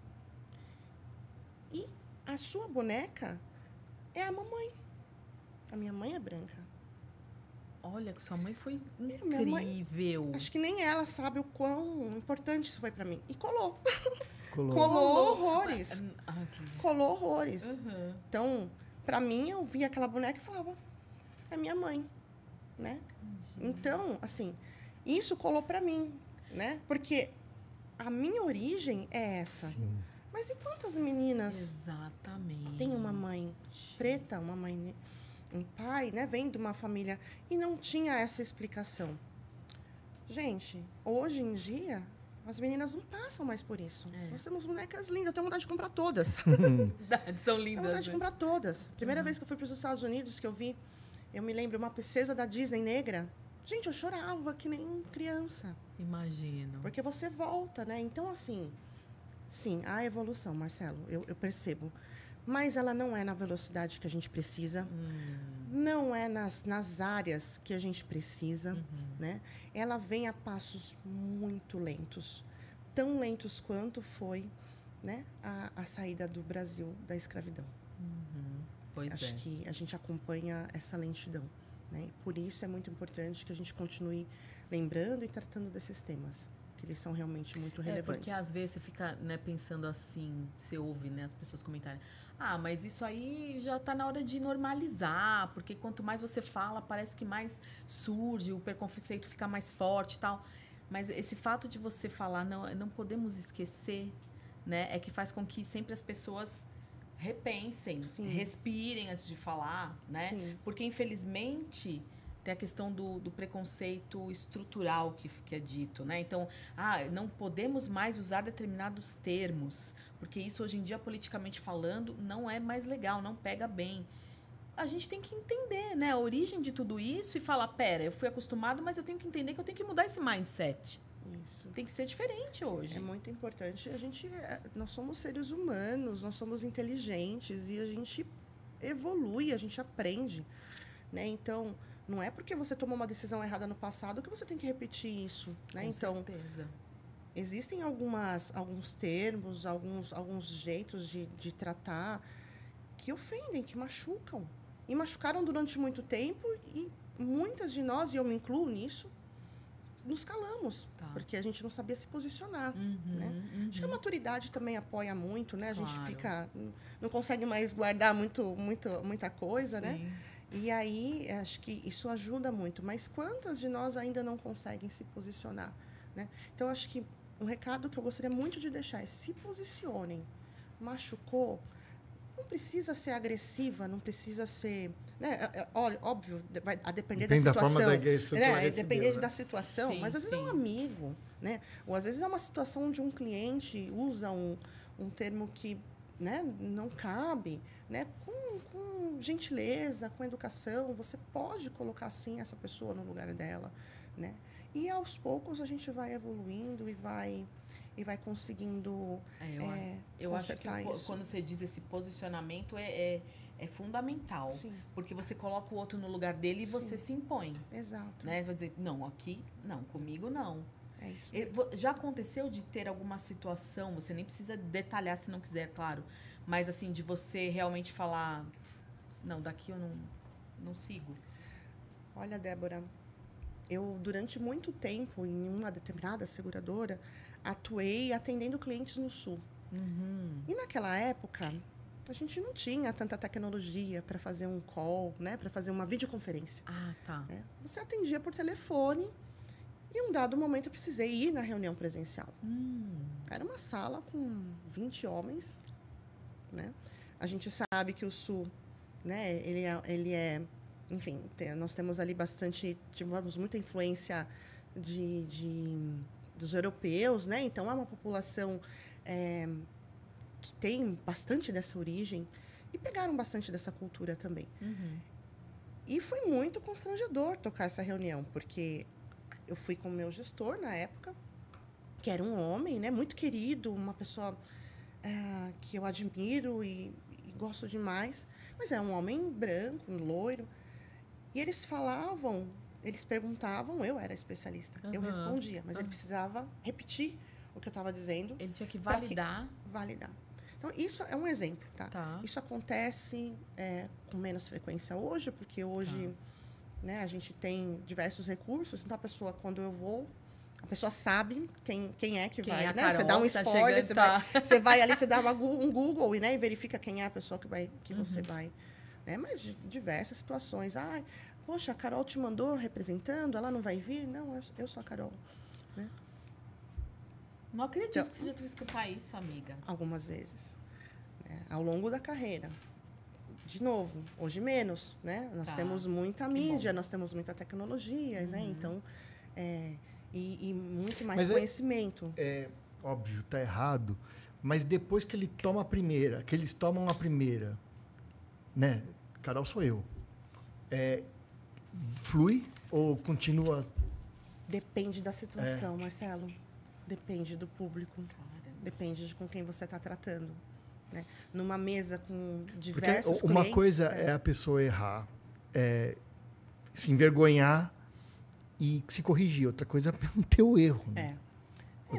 E a sua boneca é a mamãe. A minha mãe é branca. Olha, que sua mãe foi Minha mãe, incrível. acho que nem ela sabe o quão importante isso foi pra mim. E colou. Colou. Colou horrores. Que- Colou horrores. Uhum. Então, pra mim, eu via aquela boneca e falava, é minha mãe, né? Então, assim, isso colou pra mim, né? Porque a minha origem é essa. Sim. Mas e quantas meninas Exatamente. têm uma mãe preta, uma mãe, um pai, né? Vem de uma família e não tinha essa explicação. Gente, hoje em dia, as meninas não passam mais por isso. É. Nós temos bonecas lindas, eu tenho vontade de comprar todas. São Tenho lindas. vontade de né? comprar todas. Primeira vez que eu fui para os Estados Unidos, que eu me lembro, uma princesa da Disney negra. Gente, eu chorava que nem criança. Imagino. Porque você volta, né? Então, assim, sim, há evolução, Marcelo, eu percebo. Mas ela não é na velocidade que a gente precisa. Não é nas áreas que a gente precisa, né? Ela vem a passos muito lentos. Tão lentos quanto foi, né, a saída do Brasil da escravidão. Pois Acho é. que a gente acompanha essa lentidão, né? E por isso é muito importante que a gente continue lembrando e tratando desses temas, que eles são realmente muito relevantes. Porque às vezes você fica, né, pensando assim, você ouve, né, as pessoas comentarem, mas isso aí já está na hora de normalizar, porque quanto mais você fala, parece que mais surge, o preconceito fica mais forte e tal. Mas esse fato de você falar, não podemos esquecer, né, é que faz com que sempre as pessoas repensem, Sim. respirem antes de falar, né? Sim. Porque, infelizmente, tem a questão do preconceito estrutural que é dito, né? Então, não podemos mais usar determinados termos, porque isso, hoje em dia, politicamente falando, não é mais legal, não pega bem. A gente tem que entender, né, a origem de tudo isso e falar, pera, eu fui acostumado, mas eu tenho que entender que eu tenho que mudar esse mindset. Isso. Tem que ser diferente hoje. É muito importante. Nós somos seres humanos, nós somos inteligentes e a gente evolui, a gente aprende, né? Então, não é porque você tomou uma decisão errada no passado que você tem que repetir isso, né? Com Então, certeza. existem alguns termos, alguns jeitos de tratar que ofendem, que machucam. E machucaram durante muito tempo e muitas de nós, e eu me incluo nisso, nos calamos, Tá. porque a gente não sabia se posicionar, né? Uhum. Acho que a maturidade também apoia muito, né? A gente Claro. não consegue mais guardar muita coisa, né? Sim. E aí, acho que isso ajuda muito. Mas quantas de nós ainda não conseguem se posicionar, né? Então, acho que um recado que eu gostaria muito de deixar é: se posicionem. Machucou, não precisa ser agressiva, não precisa ser, né? Olha, óbvio, vai a depender Depende da da situação, forma da sua né? Depender né? da situação, Sim, mas às vezes é um sim. amigo, né? Ou às vezes é uma situação onde um cliente usa um termo que, né, não cabe, né? Com gentileza, com educação, você pode colocar sim essa pessoa no lugar dela, né? E aos poucos a gente vai evoluindo e vai conseguindo Eu acho que consertar isso. quando você diz esse posicionamento é fundamental. Sim, Porque você coloca o outro no lugar dele e você se impõe. exato. Né? Você vai dizer, não, aqui não, comigo não. É isso. Já aconteceu de ter alguma situação, você nem precisa detalhar se não quiser, claro, mas assim, de você realmente falar, não, daqui eu não sigo. Olha, Débora, eu durante muito tempo em uma determinada seguradora atuei atendendo clientes no Sul. E naquela época a gente não tinha tanta tecnologia para fazer um call, né, para fazer uma videoconferência. Tá. Né? Você atendia por telefone e em um dado momento eu precisei ir na reunião presencial. Era uma sala com 20 homens, né? A gente sabe que o Sul, né, ele é enfim, nós temos ali tivemos muita influência dos europeus, né? Então, é uma população que tem bastante dessa origem e pegaram bastante dessa cultura também. E foi muito constrangedor tocar essa reunião, porque eu fui com o meu gestor na época, que era um homem, né? Muito querido, uma pessoa que eu admiro e gosto demais, mas era um homem branco, loiro. E eles falavam, eles perguntavam, eu era especialista. Eu respondia, mas ele precisava repetir o que eu estava dizendo. Ele tinha que validar. Validar. Então, isso é um exemplo, tá? Tá. Isso acontece com menos frequência hoje, porque hoje né, a gente tem diversos recursos. Então, a pessoa, quando eu vou, a pessoa sabe quem é que Quem vai, é a né? Carol Você dá um que tá spoiler, chegando, você vai ali, você dá um Google e verifica quem é a pessoa que você vai. Né? Mas diversas situações. Ah, poxa, a Carol te mandou representando, ela não vai vir? Não, eu sou a Carol. Né? Não acredito Então, que você já teve que escutar isso, amiga. Algumas vezes. Né? Ao longo da carreira. De novo, hoje menos, né? Nós temos muita mídia, nós temos muita tecnologia, né? Então, e muito mais conhecimento. É óbvio, tá errado, mas depois que ele toma a primeira, que eles tomam a primeira, né? Carol sou eu. Flui ou continua? Depende da situação, Marcelo. Depende do público. Depende de com quem você está tratando. Né? Numa mesa com diversos Porque uma clientes, coisa é a pessoa errar, se envergonhar e se corrigir. Outra coisa é não ter o erro. Né?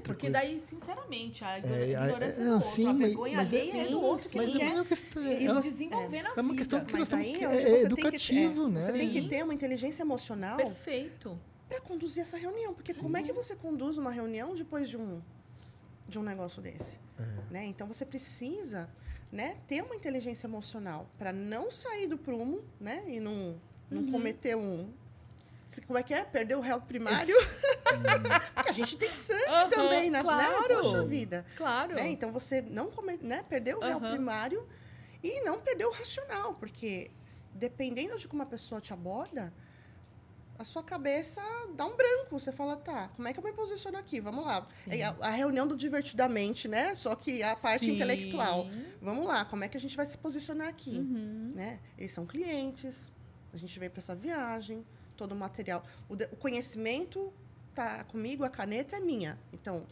Porque daí, sinceramente, a ignorância é do outro, sim, a vergonha alheia é do outro, que ele quer desenvolver na vida. É uma questão que mas nós aí estamos... onde você educativo, né? Você tem que ter uma inteligência emocional Perfeito. para conduzir essa reunião. Porque como é que você conduz uma reunião depois de um negócio desse? Né? Então, você precisa, né, ter uma inteligência emocional para não sair do prumo, né, e não cometer como é que é? Perder o réu primário. Porque a gente tem sangue também, né? Poxa vida. Claro. Né? Então, você não perder o réu primário e não perder o racional. Porque, dependendo de como a pessoa te aborda, a sua cabeça dá um branco. Você fala, tá, como é que eu me posiciono aqui? Vamos lá. A reunião do divertidamente, né? Só que a parte intelectual. Vamos lá, como é que a gente vai se posicionar aqui? Né? Eles são clientes, a gente veio para essa viagem, todo o material. O conhecimento tá comigo, a caneta é minha. Então,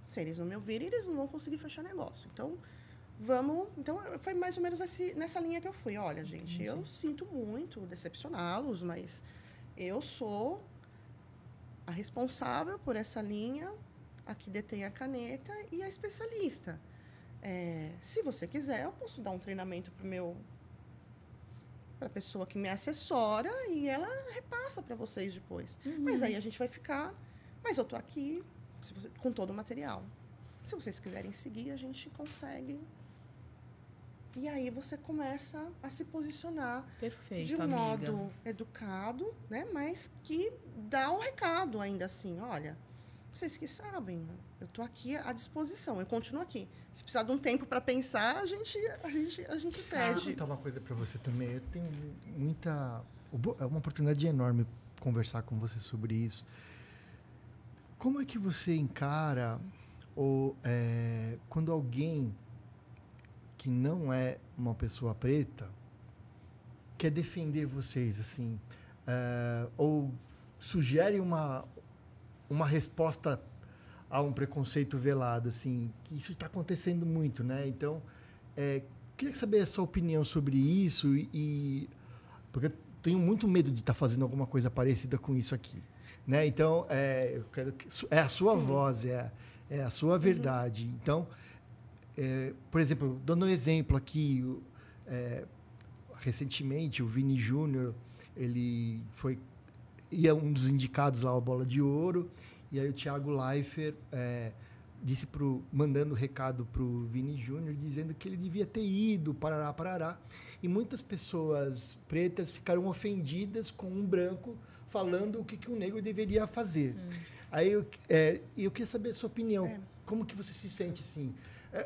se eles não me ouvirem, eles não vão conseguir fechar negócio. Então, Então, foi mais ou menos nessa linha que eu fui. Olha, gente, eu sinto muito decepcioná-los, mas eu sou a responsável por essa linha, a que detém a caneta e a especialista. Se você quiser, eu posso dar um treinamento para a pessoa que me assessora e ela repassa para vocês depois. Mas aí a gente vai ficar... Mas eu estou aqui com todo o material. Se vocês quiserem seguir, a gente consegue... E aí você começa a se posicionar de um modo educado, né? Mas que dá um recado ainda assim. Olha, vocês que sabem, eu estou aqui à disposição, eu continuo aqui. Se precisar de um tempo para pensar, a gente cede. Vou contar uma coisa para você também. Eu tenho é uma oportunidade enorme conversar com você sobre isso. Como é que você encara quando alguém que não é uma pessoa preta quer defender vocês, assim, ou sugere uma resposta a um preconceito velado, assim, que isso está acontecendo muito, né? Então, queria saber a sua opinião sobre isso porque eu tenho muito medo de estar fazendo alguma coisa parecida com isso aqui, né? Então, eu quero a sua voz, é a sua verdade. Então, por exemplo, dando um exemplo aqui, recentemente o Vini Júnior, ele ia um dos indicados lá à Bola de Ouro, e aí o Thiago Leifert disse mandando recado para o Vini Júnior, dizendo que ele devia ter ido, parará. E muitas pessoas pretas ficaram ofendidas com um branco falando o que um negro deveria fazer. Aí eu queria saber a sua opinião. Como que você se sente assim?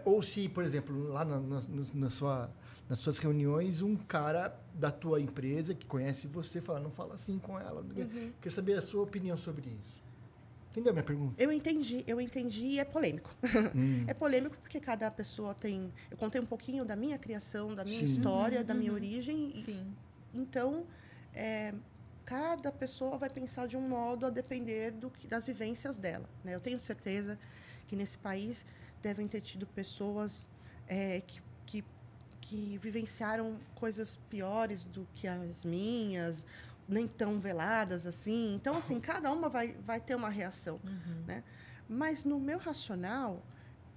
Ou se, por exemplo, lá nas suas reuniões, um cara da tua empresa que conhece você fala, não fala assim com ela. Queria saber a sua opinião sobre isso. Entendeu a minha pergunta? Eu entendi e é polêmico. É polêmico porque cada pessoa tem... Eu contei um pouquinho da minha criação, da minha história, da minha origem. Então, cada pessoa vai pensar de um modo a depender das vivências dela. Né? Eu tenho certeza que nesse país devem ter tido pessoas que vivenciaram coisas piores do que as minhas, nem tão veladas assim. Então, assim, cada uma vai ter uma reação, né? Mas no meu racional,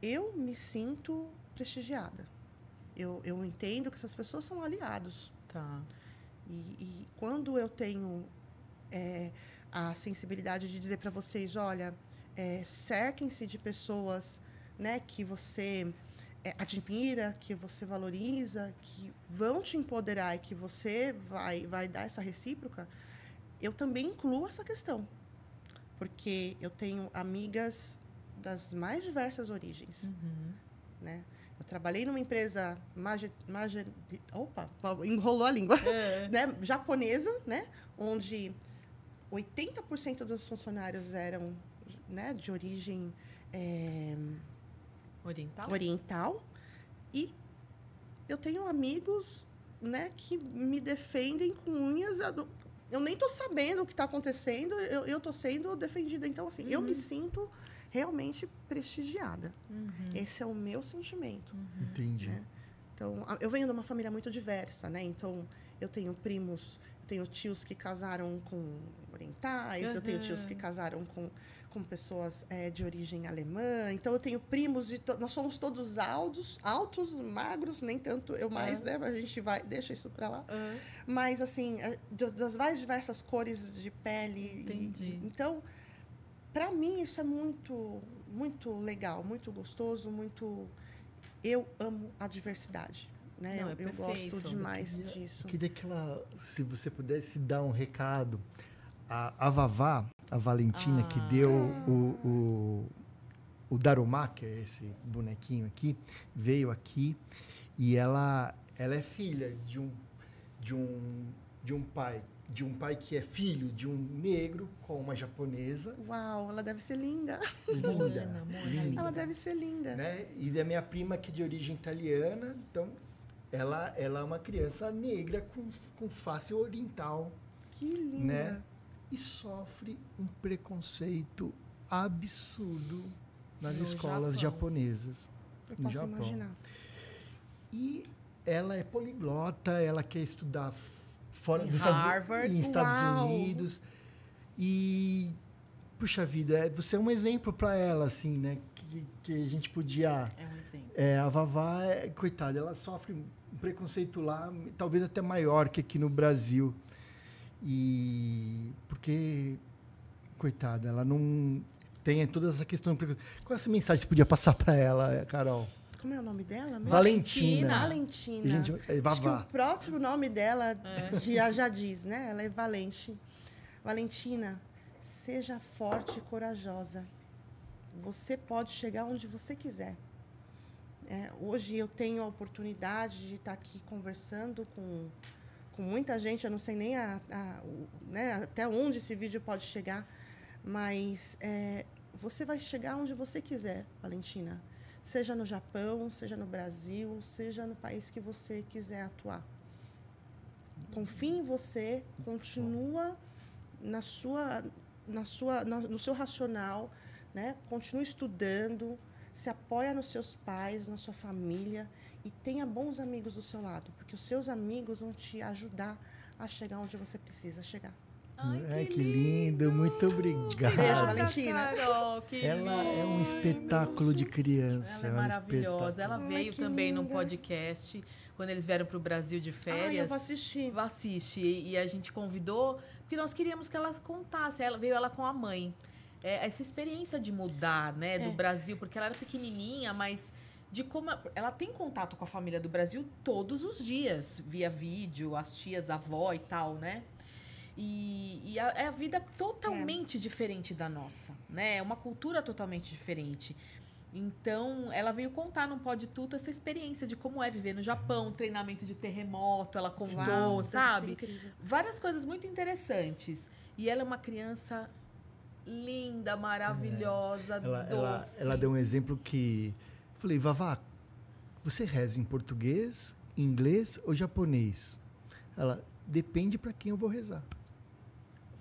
eu me sinto prestigiada. Eu entendo que essas pessoas são aliados. Tá. E quando eu tenho a sensibilidade de dizer para vocês, olha, cerquem-se de pessoas, né, que você admira, que você valoriza, que vão te empoderar e que você vai dar essa recíproca, eu também incluo essa questão. Porque eu tenho amigas das mais diversas origens, né? Eu trabalhei numa empresa enrolou a língua, né? Japonesa, né? Onde 80% dos funcionários eram, né, de origem oriental. E eu tenho amigos, né, que me defendem com unhas. Eu nem estou sabendo o que está acontecendo, eu estou sendo defendida. Então, assim, eu me sinto realmente prestigiada. Esse é o meu sentimento. Entendi. Né? Então, eu venho de uma família muito diversa, né? Então, eu tenho primos, eu tenho tios que casaram com orientais, eu tenho tios que casaram com pessoas de origem alemã. Então, eu tenho primos, nós somos todos altos, magros, nem tanto eu mais, né? A gente deixa isso para lá. Mas, assim, das mais diversas cores de pele. Entendi. Então, para mim, isso é muito, muito legal, muito gostoso, muito... Eu amo a diversidade, né? Não, eu gosto demais disso. Eu queria que se você pudesse dar um recado, a Vavá, a Valentina, que deu o Darumá, que é esse bonequinho aqui, veio aqui e ela é filha de um pai que é filho de um negro com uma japonesa. Uau, ela deve ser linda. Linda. Ela deve ser linda. Né? E da minha prima, que é de origem italiana. Então, ela é uma criança negra com face oriental. Que linda. Né? E sofre um preconceito absurdo nas escolas japonesas. Eu posso imaginar. E ela é poliglota, ela quer estudar fora dos Harvard, Estados Unidos. E, puxa vida, você é um exemplo para ela, assim, né? Que a gente podia... É um exemplo. A Vavá, coitada, ela sofre um preconceito lá, talvez até maior que aqui no Brasil. E porque, coitada, ela não tem toda essa questão. Qual essa mensagem que você podia passar para ela, Carol? Como é o nome dela? Valentina. Valentina. Gente, Acho que o próprio nome dela já diz, né? Ela é Valente. Valentina, seja forte e corajosa. Você pode chegar onde você quiser. Hoje eu tenho a oportunidade de estar aqui conversando com muita gente. Eu não sei nem né, até onde esse vídeo pode chegar, mas você vai chegar onde você quiser, Valentina. Seja no Japão, seja no Brasil, seja no país que você quiser atuar. Confie em você, continua no seu racional, né? Continue estudando, se apoia nos seus pais, na sua família e tenha bons amigos do seu lado, porque os seus amigos vão te ajudar a chegar onde você precisa chegar. Ai, que lindo. Muito obrigado. Beijo, Valentina. Carol, ela é um espetáculo de criança. Ela é maravilhosa. Ela veio também num podcast, quando eles vieram para o Brasil de férias. Eu vou assistir. Assiste. E a gente convidou, porque nós queríamos que elas contassem. Veio ela com a mãe. Essa experiência de mudar, né, do Brasil, porque ela era pequenininha, mas de como ela tem contato com a família do Brasil todos os dias, via vídeo, as tias, a avó e tal, né? E a vida totalmente diferente da nossa, né? É uma cultura totalmente diferente. Então, ela veio contar no Pode Tudo essa experiência de como é viver no Japão, treinamento de terremoto, ela contou, sabe? Várias coisas muito interessantes. E ela é uma criança linda, maravilhosa, doce. Ela deu um exemplo que... Falei, Vavá, você reza em português, inglês ou japonês? Ela, depende para quem eu vou rezar.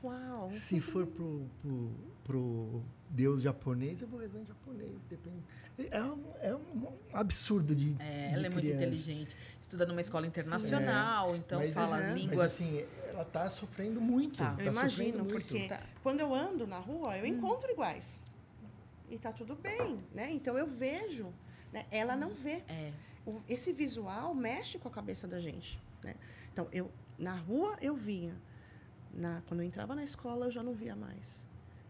Uau! Se for pro Deus japonês, eu vou rezar em japonês. Depende. É um absurdo de ela é criança. muito inteligente. Estuda numa escola internacional, então mas, fala línguas. Mas assim, ela tá sofrendo muito. Tá. Eu imagino, sofrendo muito. porque quando eu ando na rua, eu encontro iguais. E tá tudo bem, né? Então eu vejo, né? Ela não vê. Esse visual mexe com a cabeça da gente, né? Então, na rua eu via. Quando eu entrava na escola, eu já não via mais,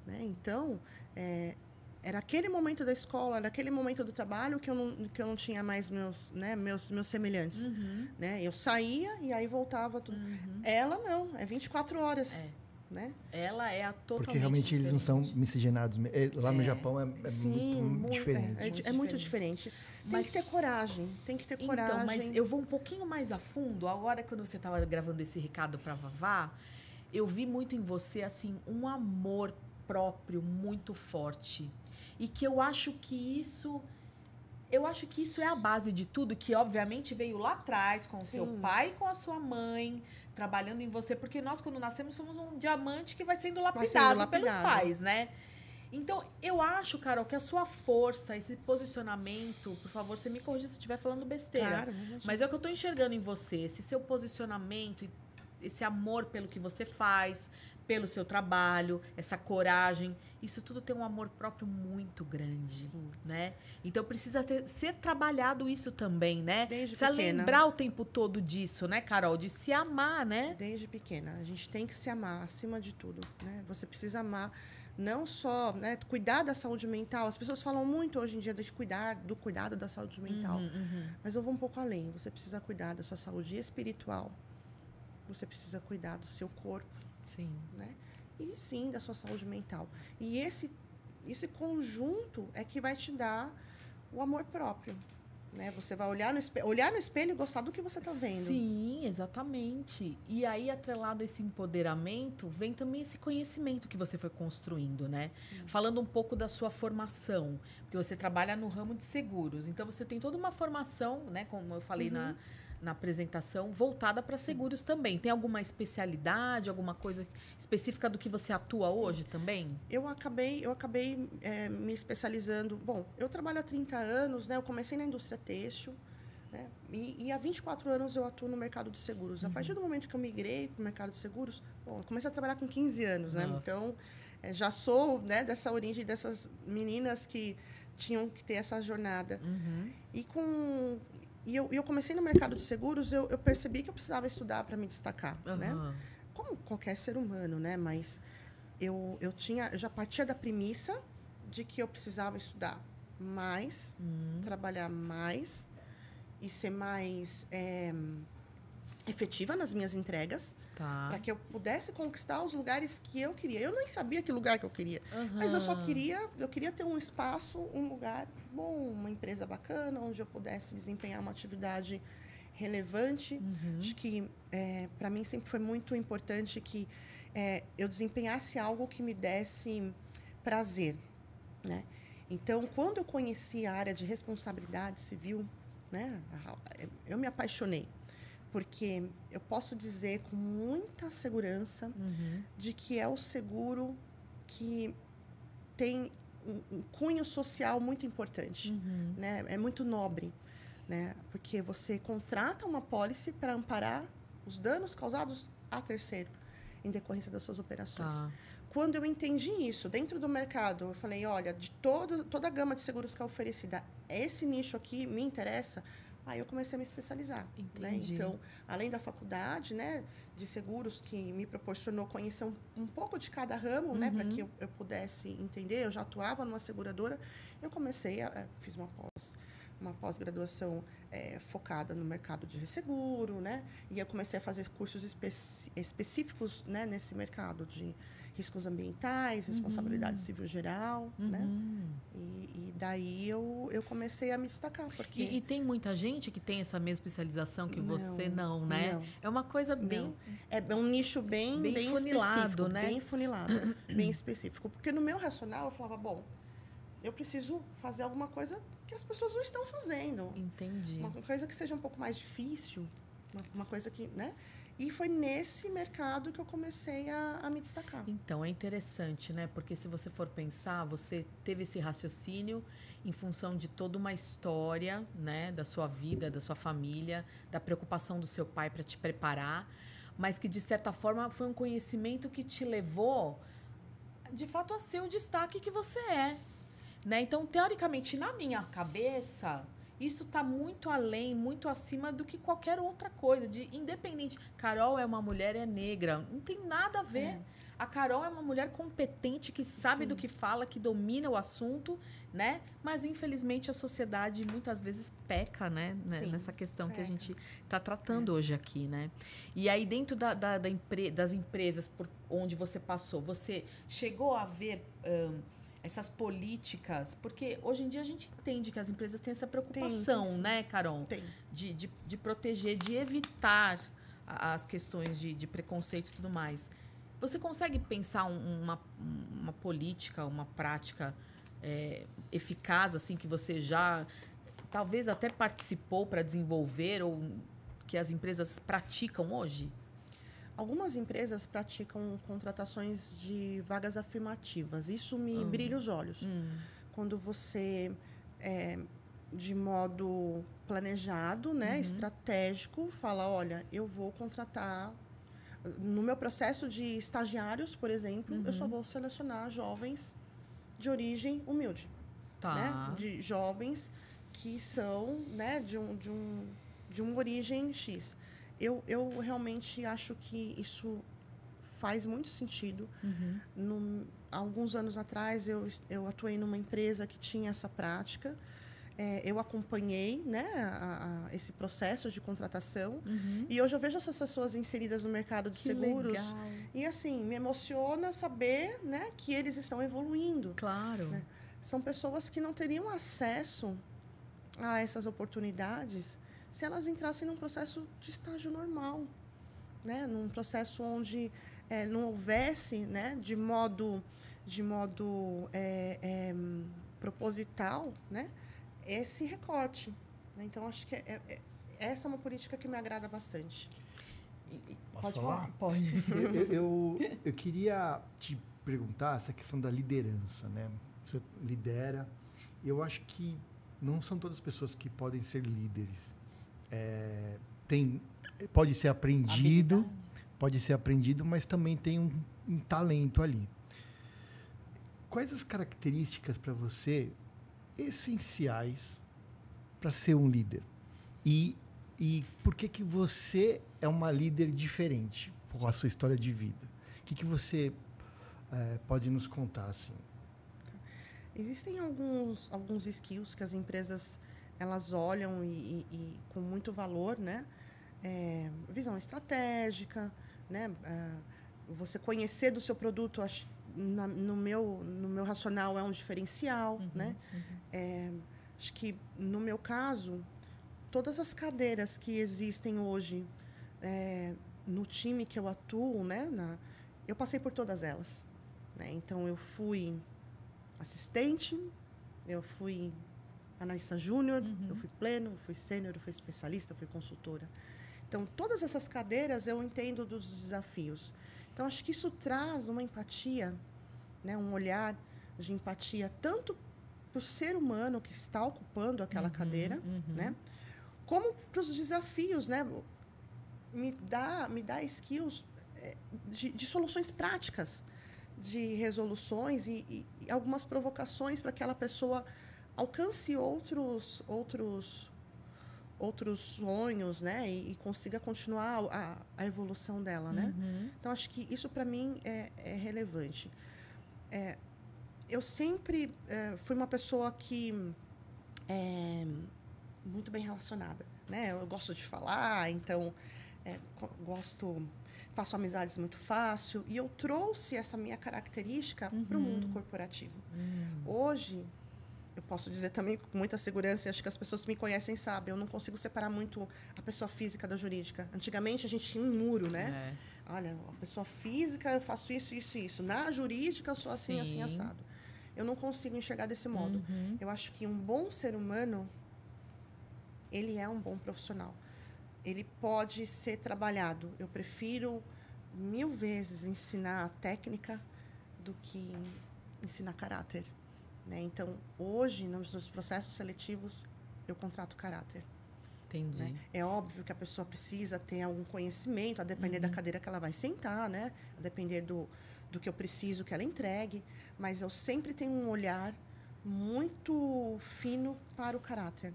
né? Então, era aquele momento da escola, era aquele momento do trabalho que eu não tinha mais meus semelhantes, né? Eu saía e aí voltava tudo. Ela não, é 24 horas. Né? Ela é a totalmente Porque realmente eles não são miscigenados. Lá no Japão Sim, muito diferente. É muito diferente. Tem que ter coragem, tem que ter coragem. Então, mas eu vou um pouquinho mais a fundo. Agora, quando você estava gravando esse recado para Vavá, eu vi muito em você, assim, um amor próprio muito forte. E que eu acho que isso é a base de tudo, que obviamente veio lá atrás com o seu pai e com a sua mãe, trabalhando em você, porque nós, quando nascemos, somos um diamante que vai sendo lapidado pelos pais, né? Então, eu acho, Carol, que a sua força, esse posicionamento, por favor, você me corrija se eu estiver falando besteira. Claro, mas é o que eu estou enxergando em você, esse seu posicionamento, esse amor pelo que você faz, pelo seu trabalho, essa coragem, isso tudo tem um amor próprio muito grande, né? Então precisa ser trabalhado isso também, né? Desde precisa pequena. lembrar o tempo todo disso, né, Carol? De se amar, né? Desde pequena. A gente tem que se amar acima de tudo, né? Você precisa amar não só, né, cuidar da saúde mental. As pessoas falam muito hoje em dia de do cuidado da saúde mental. Mas eu vou um pouco além. Você precisa cuidar da sua saúde espiritual. Você precisa cuidar do seu corpo. Sim. Né? E sim, da sua saúde mental. E esse conjunto é que vai te dar o amor próprio. Né? Você vai olhar no espelho e gostar do que você está vendo. Sim, exatamente. E aí, atrelado a esse empoderamento, vem também esse conhecimento que você foi construindo, né? Sim. Falando um pouco da sua formação, porque você trabalha no ramo de seguros. Então, você tem toda uma formação, né? Como eu falei na apresentação, voltada para seguros também. Tem alguma especialidade, alguma coisa específica do que você atua hoje também? Eu acabei me especializando. Bom, eu trabalho há 30 anos, né? Eu comecei na indústria têxtil, né? E há 24 anos eu atuo no mercado de seguros. A partir do momento que eu migrei para o mercado de seguros, bom, eu comecei a trabalhar com 15 anos, né? Nossa. Então, já sou, né, dessa origem dessas meninas que tinham que ter essa jornada. E eu comecei no mercado de seguros, eu percebi que eu precisava estudar para me destacar, né? Como qualquer ser humano, né? Mas eu já partia da premissa de que eu precisava estudar mais, trabalhar mais e ser mais efetiva nas minhas entregas, para que eu pudesse conquistar os lugares que eu queria. Eu nem sabia que lugar que eu queria, mas eu queria ter um espaço, um lugar bom, uma empresa bacana, onde eu pudesse desempenhar uma atividade relevante. Acho que, para mim, sempre foi muito importante que eu desempenhasse algo que me desse prazer, né? Então, quando eu conheci a área de responsabilidade civil, né, eu me apaixonei. Porque eu posso dizer com muita segurança de que é o seguro que tem um cunho social muito importante, né? É muito nobre, né? Porque você contrata uma pólice para amparar os danos causados a terceiro em decorrência das suas operações. Quando eu entendi isso dentro do mercado, eu falei, olha, de toda a gama de seguros que é oferecida, esse nicho aqui me interessa. Aí eu comecei a me especializar, né? Então, além da faculdade, né, de seguros que me proporcionou conhecer um pouco de cada ramo, né, para que eu pudesse entender, eu já atuava numa seguradora, eu comecei fiz uma pós-graduação focada no mercado de resseguro, né? E eu comecei a fazer cursos específicos, né, nesse mercado de riscos ambientais, responsabilidade civil geral, né? E daí eu comecei a me destacar. Porque... E tem muita gente que tem essa mesma especialização que você não, né? Não. É uma coisa bem... É um nicho bem funilado, específico, né? Bem funilado, bem específico. Porque no meu racional eu falava, bom, eu preciso fazer alguma coisa que as pessoas não estão fazendo. Entendi. Uma coisa que seja um pouco mais difícil, uma coisa que, né? E foi nesse mercado que eu comecei a me destacar. Então, é interessante, né? Porque se você for pensar, você teve esse raciocínio em função de toda uma história, né? Da sua vida, da sua família, da preocupação do seu pai para te preparar. mas que, de certa forma, foi um conhecimento que te levou, de fato, a ser o destaque que você é. Né? Então, teoricamente, na minha cabeça, isso está muito além, muito acima do que qualquer outra coisa. Independente. Carol é uma mulher, é negra. Não tem nada a ver. É. A Carol é uma mulher competente, que sabe do que fala, que domina o assunto, né? Mas, infelizmente, a sociedade muitas vezes peca, né? Nessa questão que a gente está tratando hoje aqui, né? E aí, dentro das empresas por onde você passou, você chegou a ver essas políticas? Porque hoje em dia a gente entende que as empresas têm essa preocupação, né, Carol? Tem. De proteger, de evitar as questões de preconceito e tudo mais. Você consegue pensar uma política, uma prática eficaz, assim, que você já talvez até participou para desenvolver ou que as empresas praticam hoje? Algumas empresas praticam contratações de vagas afirmativas. Isso me brilha os olhos. Quando você, de modo planejado, né, estratégico, fala, olha, eu vou contratar... No meu processo de estagiários, por exemplo, eu só vou selecionar jovens de origem humilde. Tá. Né? De jovens que são, né, de uma origem X. Eu realmente acho que isso faz muito sentido. Alguns anos atrás, eu atuei numa empresa que tinha essa prática. Eu acompanhei, né, esse processo de contratação. E hoje eu vejo essas pessoas inseridas no mercado de seguros. Legal. E, assim, me emociona saber, né, que eles estão evoluindo. Claro. Né? São pessoas que não teriam acesso a essas oportunidades se elas entrassem num processo de estágio normal, né? Num processo onde não houvesse, né, de modo proposital, né, esse recorte. Né? Então, acho que essa é uma política que me agrada bastante. Pode falar? Pode. Eu queria te perguntar essa questão da liderança, né? Você lidera. Eu acho que não são todas as pessoas que podem ser líderes. Pode ser aprendido, mas também tem um talento ali. Quais as características para você essenciais para ser um líder? E por que você é uma líder diferente com a sua história de vida? O que você pode nos contar, assim? Existem alguns skills que as empresas elas olham e com muito valor, né? Visão estratégica, né? Você conhecer do seu produto, no meu racional, é um diferencial, né? Acho que, no meu caso, todas as cadeiras que existem hoje no time que eu atuo, né? Eu passei por todas elas. Né? Então, eu fui assistente, eu fui analista júnior, eu fui pleno, eu fui sênior, eu fui especialista, eu fui consultora. Então, todas essas cadeiras eu entendo dos desafios. Então, acho que isso traz uma empatia, né? Um olhar de empatia, tanto para o ser humano que está ocupando aquela cadeira, né? Como para os desafios, né? Me dá skills de soluções práticas, de resoluções e algumas provocações para que aquela pessoa alcance outros sonhos, né? E consiga continuar a evolução dela, né? Então, acho que isso, para mim, é relevante. Eu sempre fui uma pessoa que muito bem relacionada, né? Eu gosto de falar, então faço amizades muito fácil, e eu trouxe essa minha característica para o mundo corporativo. Hoje, eu posso dizer também com muita segurança, e acho que as pessoas que me conhecem sabem, eu não consigo separar muito a pessoa física da jurídica. Antigamente, a gente tinha um muro, né? Olha, a pessoa física, eu faço isso, isso e isso. Na jurídica, eu sou assim, assim, assado. Eu não consigo enxergar desse modo. Eu acho que um bom ser humano, ele é um bom profissional. Ele pode ser trabalhado. Eu prefiro 1000 vezes ensinar a técnica do que ensinar caráter. Né? Então, hoje, nos processos seletivos, eu contrato caráter. Entendi. Né? É óbvio que a pessoa precisa ter algum conhecimento, a depender da cadeira que ela vai sentar, né? A depender do que eu preciso que ela entregue. Mas eu sempre tenho um olhar muito fino para o caráter.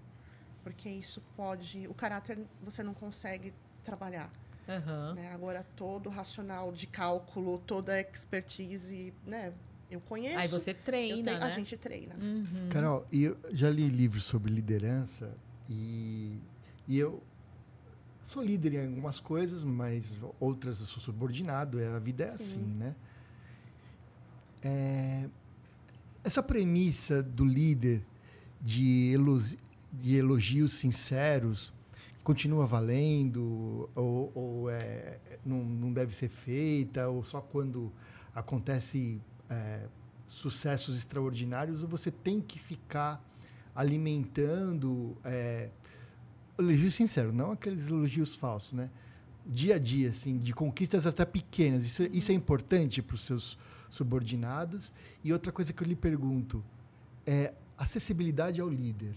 Porque isso pode... O caráter você não consegue trabalhar. Né? Agora, todo o racional de cálculo, toda a expertise, né? Eu conheço. Aí você treina, né? A gente treina. Carol, eu já li livros sobre liderança e eu sou líder em algumas coisas, mas outras eu sou subordinado. A vida é assim, né? Essa premissa do líder de elogios sinceros continua valendo ou não deve ser feita, ou só quando acontece sucessos extraordinários, ou você tem que ficar alimentando elogios sinceros, não aqueles elogios falsos, né? Dia a dia, assim, de conquistas até pequenas. Isso é importante para os seus subordinados. E outra coisa que eu lhe pergunto é acessibilidade ao líder.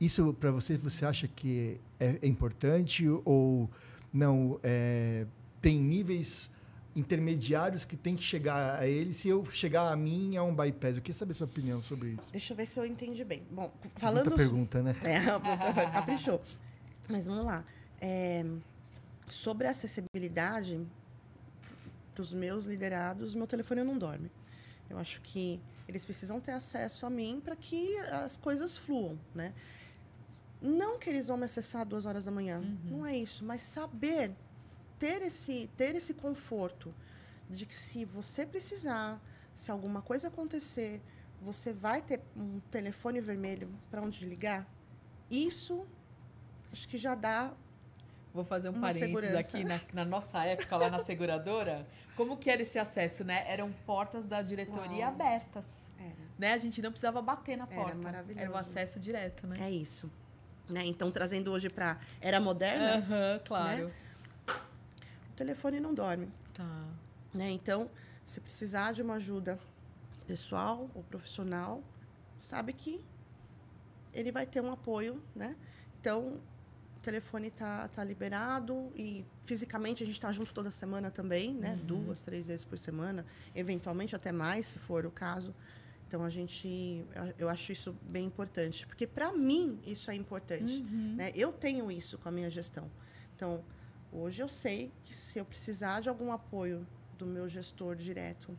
Isso, para você acha que é importante ou não? Tem níveis intermediários que tem que chegar a ele. Se eu chegar a mim, é um bypass. Eu queria saber sua opinião sobre isso. Deixa eu ver se eu entendi bem. Bom, falando... Muita pergunta, né? Caprichou. Mas vamos lá. Sobre a acessibilidade dos meus liderados, meu telefone não dorme. Eu acho que eles precisam ter acesso a mim para que as coisas fluam, né? Não que eles vão me acessar 2 horas da manhã, não é isso, mas saber ter esse conforto de que se você precisar, se alguma coisa acontecer, você vai ter um telefone vermelho para onde ligar. Isso acho que já dá. Vou fazer um parênteses aqui na nossa época lá na seguradora. Como que era esse acesso, né? Eram portas da diretoria abertas. Né? A gente não precisava bater na porta. Era maravilhoso. Era o acesso direto, né? É isso. Né? Então, trazendo hoje para era moderna. Claro. Né? O telefone não dorme. Tá. Né? Então, se precisar de uma ajuda pessoal ou profissional, sabe que ele vai ter um apoio, né? Então, o telefone tá liberado e fisicamente a gente está junto toda semana também, né? 2, 3 vezes por semana, eventualmente até mais, se for o caso. Então, eu acho isso bem importante, porque para mim isso é importante, né? Eu tenho isso com a minha gestão. Então, hoje eu sei que se eu precisar de algum apoio do meu gestor direto,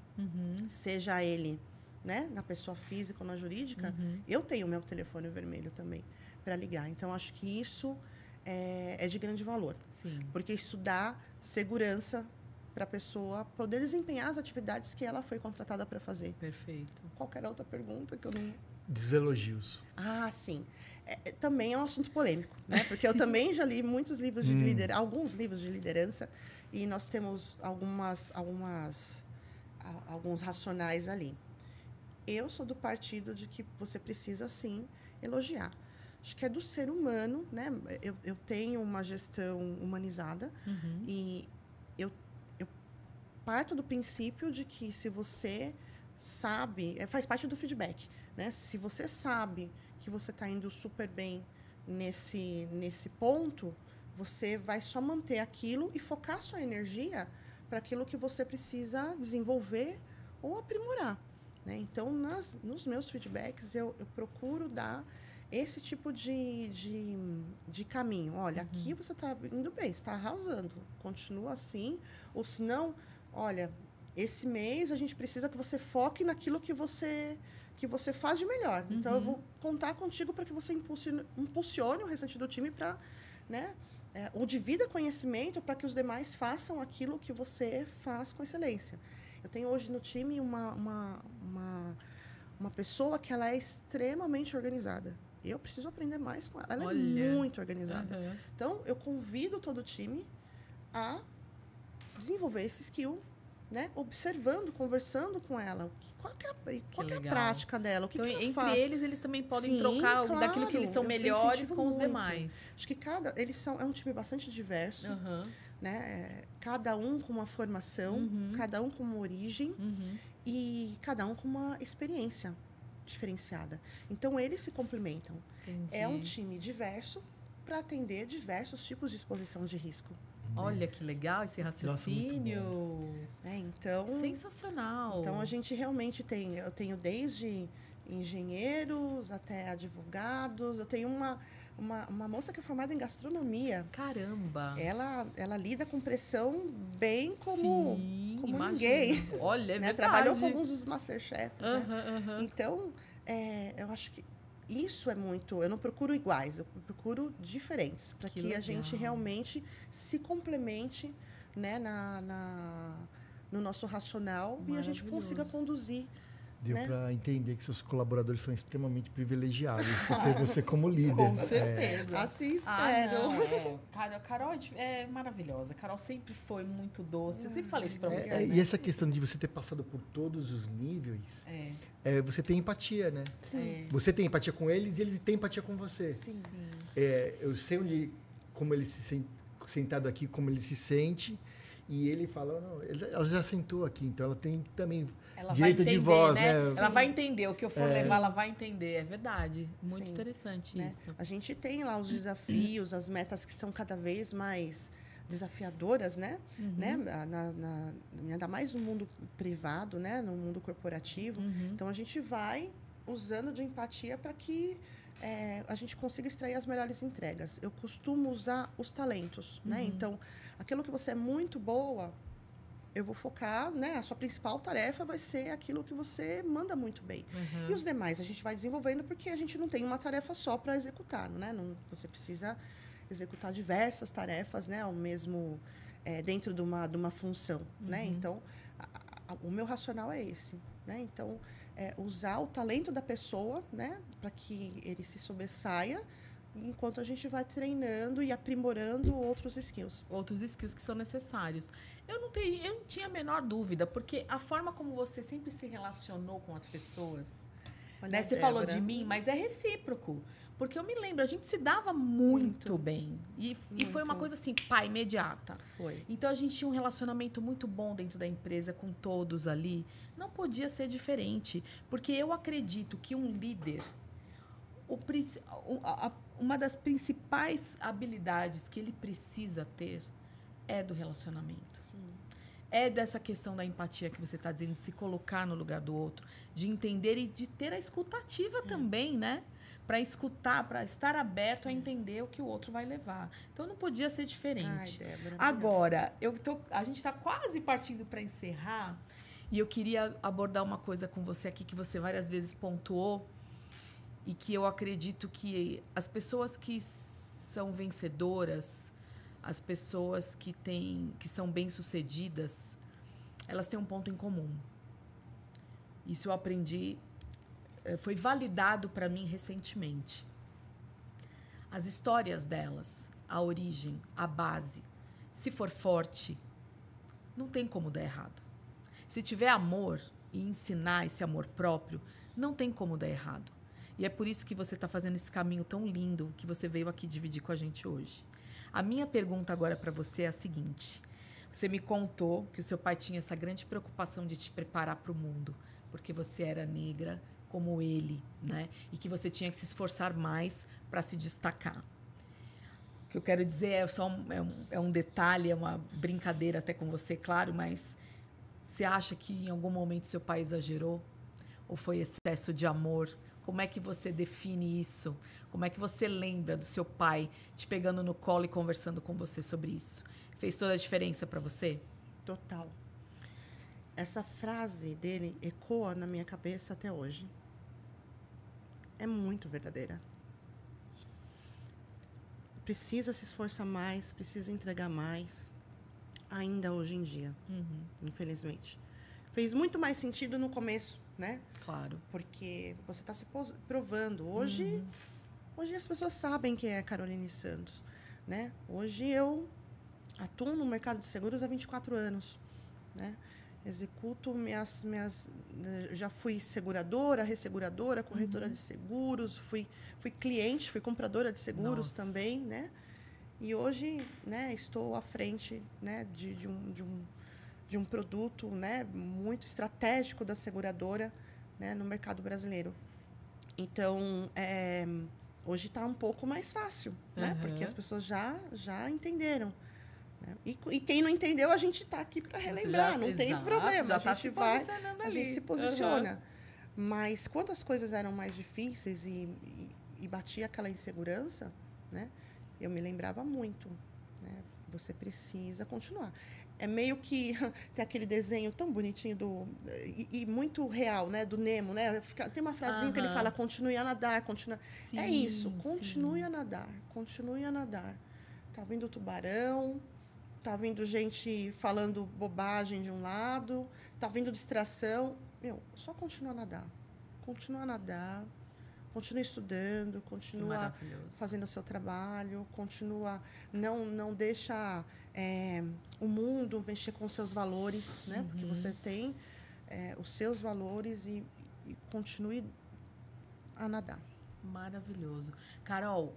seja ele, né, na pessoa física ou na jurídica, eu tenho o meu telefone vermelho também para ligar. Então, acho que isso é de grande valor. Sim. Porque isso dá segurança para a pessoa poder desempenhar as atividades que ela foi contratada para fazer. Perfeito. Qualquer outra pergunta que eu não... Dos elogios. Ah, sim. Também é um assunto polêmico, né? Porque eu também já li muitos livros de liderança, alguns livros de liderança, e nós temos alguns racionais ali. Eu sou do partido de que você precisa, sim, elogiar. Acho que é do ser humano, né? Eu tenho uma gestão humanizada e eu parto do princípio de que se você sabe, faz parte do feedback, né? Se você sabe que você está indo super bem nesse ponto, você vai só manter aquilo e focar sua energia para aquilo que você precisa desenvolver ou aprimorar, né? Então, nos meus feedbacks, eu procuro dar esse tipo de caminho. Olha, aqui você está indo bem, está arrasando, continua assim, ou se não, olha, esse mês a gente precisa que você foque naquilo que você faz de melhor. Então, eu vou contar contigo para que você impulsione o restante do time para, né, ou divida conhecimento para que os demais façam aquilo que você faz com excelência. Eu tenho hoje no time uma pessoa que ela é extremamente organizada. Eu preciso aprender mais com ela. Ela é muito organizada. Então, eu convido todo o time a desenvolver esse skill, né? Observando, conversando com ela. Qual que é a prática dela? O que ela entre faz? eles também podem Sim, trocar claro, daquilo que eles são melhores com os muito. demais. Acho que é um time bastante diverso, né? Cada um com uma formação, cada um com uma origem e cada um com uma experiência diferenciada. Então, eles se complementam. Entendi. É um time diverso, para atender diversos tipos de exposição de risco. Olha que legal esse raciocínio. Então, sensacional. Então, a gente realmente tem... Eu tenho desde engenheiros até advogados. Eu tenho uma moça que é formada em gastronomia. Caramba! Ela lida com pressão bem como ninguém. Olha, é né? verdade. Trabalhou com alguns dos Masterchefs. Né? Então, eu acho que isso é muito... Eu não procuro iguais, eu procuro diferentes, para que a gente realmente se complemente, né, no nosso racional e a gente consiga conduzir. Deu né? para entender que seus colaboradores são extremamente privilegiados por ter você como líder. Com certeza. Assim espero. Carol é maravilhosa. Carol sempre foi muito doce. Eu sempre falei isso para você. Né? E essa questão de você ter passado por todos os níveis, você tem empatia, né? Sim. Você tem empatia com eles e eles têm empatia com você. Sim. Eu sei como ele se sente, sentado aqui, como ele se sente. E ele fala, não, ela já sentou aqui, então ela tem também direito de voz, né? Ela vai entender o que eu for levar, ela vai entender, é verdade. Muito interessante isso. A gente tem lá os desafios, as metas que são cada vez mais desafiadoras, né? Ainda mais no mundo privado, né? No mundo corporativo. Então, a gente vai usando de empatia para que a gente consiga extrair as melhores entregas. Eu costumo usar os talentos, né? Então, aquilo que você é muito boa, eu vou focar, né? A sua principal tarefa vai ser aquilo que você manda muito bem. E os demais a gente vai desenvolvendo porque a gente não tem uma tarefa só para executar, né? Você precisa executar diversas tarefas, né? Ao mesmo dentro de uma função, né? Então, o meu racional é esse, né? Então, usar o talento da pessoa, né? Para que ele se sobressaia, enquanto a gente vai treinando e aprimorando outros skills. Outros skills que são necessários. Eu não tinha a menor dúvida, porque a forma como você sempre se relacionou com as pessoas, né? Você falou de mim, mas é recíproco. Porque eu me lembro, a gente se dava muito bem. E foi uma coisa assim, imediata. Foi. Então, a gente tinha um relacionamento muito bom dentro da empresa, com todos ali. Não podia ser diferente. Porque eu acredito que um líder... Uma das principais habilidades que ele precisa ter é do relacionamento. Sim. É dessa questão da empatia que você está dizendo, de se colocar no lugar do outro, de entender e de ter a escutativa também, né? Para escutar, para estar aberto a entender o que o outro vai levar. Então, não podia ser diferente. Ai, Débora, agora, a gente está quase partindo para encerrar e eu queria abordar uma coisa com você aqui que você várias vezes pontuou, e que eu acredito que as pessoas que são vencedoras, as pessoas que são bem-sucedidas, elas têm um ponto em comum. Isso eu aprendi, foi validado para mim recentemente. As histórias delas, a origem, a base, se for forte, não tem como dar errado. Se tiver amor e ensinar esse amor próprio, não tem como dar errado. E é por isso que você está fazendo esse caminho tão lindo que você veio aqui dividir com a gente hoje. A minha pergunta agora para você é a seguinte. Você me contou que o seu pai tinha essa grande preocupação de te preparar para o mundo, porque você era negra como ele, né? E que você tinha que se esforçar mais para se destacar. O que eu quero dizer é um detalhe, é uma brincadeira até com você, claro, mas você acha que em algum momento seu pai exagerou? Ou foi excesso de amor? Como é que você define isso? Como é que você lembra do seu pai te pegando no colo e conversando com você sobre isso? Fez toda a diferença para você? Total. Essa frase dele ecoa na minha cabeça até hoje. É muito verdadeira. Precisa se esforçar mais, precisa entregar mais, ainda hoje em dia, infelizmente. Fez muito mais sentido no começo, né? Claro. Porque você está se provando. Hoje as pessoas sabem quem é Caroline Santos, né? Hoje eu atuo no mercado de seguros há 24 anos, né? Executo já fui seguradora, resseguradora, corretora de seguros, fui cliente, fui compradora de seguros também, né? E hoje, né, estou à frente, né, de um produto, né, muito estratégico da seguradora, né, no mercado brasileiro. Então, Hoje está um pouco mais fácil, né? Porque as pessoas já entenderam. Né? E quem não entendeu, a gente está aqui para relembrar, não tem problema. A gente se posiciona. Mas quando as coisas eram mais difíceis e batia aquela insegurança, né? Eu me lembrava muito. Né? Você precisa continuar. É meio que tem aquele desenho tão bonitinho e muito real, né? Do Nemo, né? Tem uma frasinha que ele fala, continue a nadar, continue. Sim, é isso, continue a nadar, continue a nadar. Tá vindo tubarão, tá vindo gente falando bobagem de um lado, tá vindo distração. Só continua a nadar. Continua a nadar, continua estudando, continua fazendo o seu trabalho, continua, não deixa o mundo mexer com os seus valores, né? Porque você tem os seus valores e continue a nadar. Maravilhoso. Carol,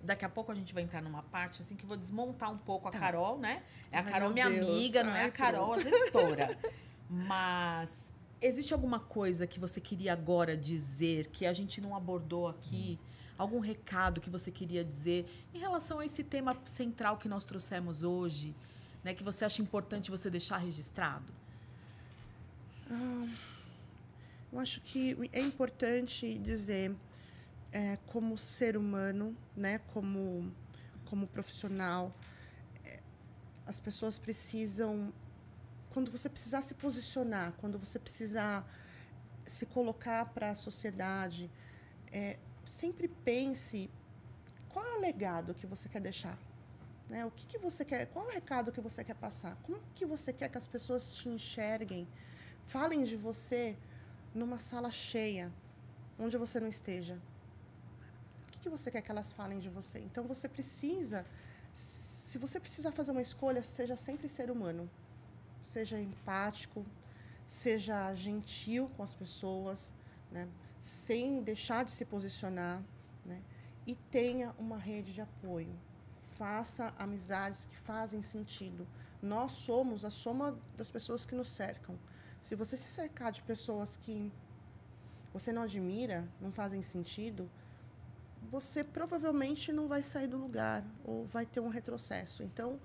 daqui a pouco a gente vai entrar numa parte assim que eu vou desmontar um pouco a Carol, né? É a Carol, minha amiga, não é a Carol, a gestora. Mas existe alguma coisa que você queria agora dizer que a gente não abordou aqui? Algum recado que você queria dizer em relação a esse tema central que nós trouxemos hoje, né? Que você acha importante você deixar registrado? Eu acho que é importante dizer, como ser humano, né? Como profissional, as pessoas precisam... Quando você precisar se posicionar, quando você precisar se colocar para a sociedade, sempre pense qual é o legado que você quer deixar, né? O que você quer, qual é o recado que você quer passar, como que você quer que as pessoas te enxerguem, falem de você numa sala cheia, onde você não esteja. O que você quer que elas falem de você? Então você precisa, se você precisar fazer uma escolha, seja sempre ser humano. Seja empático, seja gentil com as pessoas, né? Sem deixar de se posicionar, né? E tenha uma rede de apoio. Faça amizades que fazem sentido. Nós somos a soma das pessoas que nos cercam. Se você se cercar de pessoas que você não admira, não fazem sentido, você provavelmente não vai sair do lugar ou vai ter um retrocesso. Então,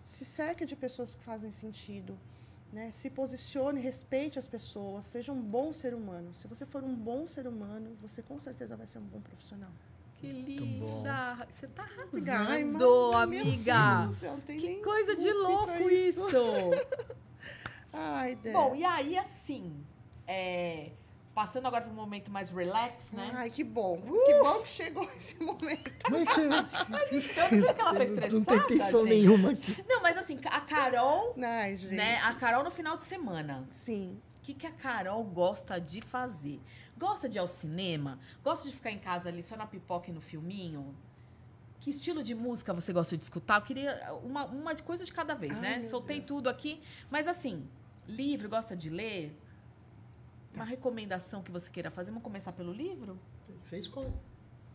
se cerque de pessoas que fazem sentido, né? Se posicione, respeite as pessoas, seja um bom ser humano. Se você for um bom ser humano, você com certeza vai ser um bom profissional. Que linda! Você tá arrasando, Ai, amiga! Meu Deus do céu, não tem que nem coisa de louco isso! Ai, Deus. Bom, e aí assim, passando agora para um momento mais relax, né? Ai, que bom. Que bom que chegou esse momento. Mas eu não sei que ela tá estressada, não tem tensão gente. nenhuma aqui. Não, mas assim, a Carol, Ai, gente. né? A Carol no final de semana. Sim. O que a Carol gosta de fazer? Gosta de ir ao cinema? Gosta de ficar em casa ali só na pipoca e no filminho? Que estilo de música você gosta de escutar? Eu queria uma coisa de cada vez, né? Soltei tudo aqui. Mas assim, livro, gosta de ler? Uma recomendação que você queira fazer? Vamos começar pelo livro? Você escolhe.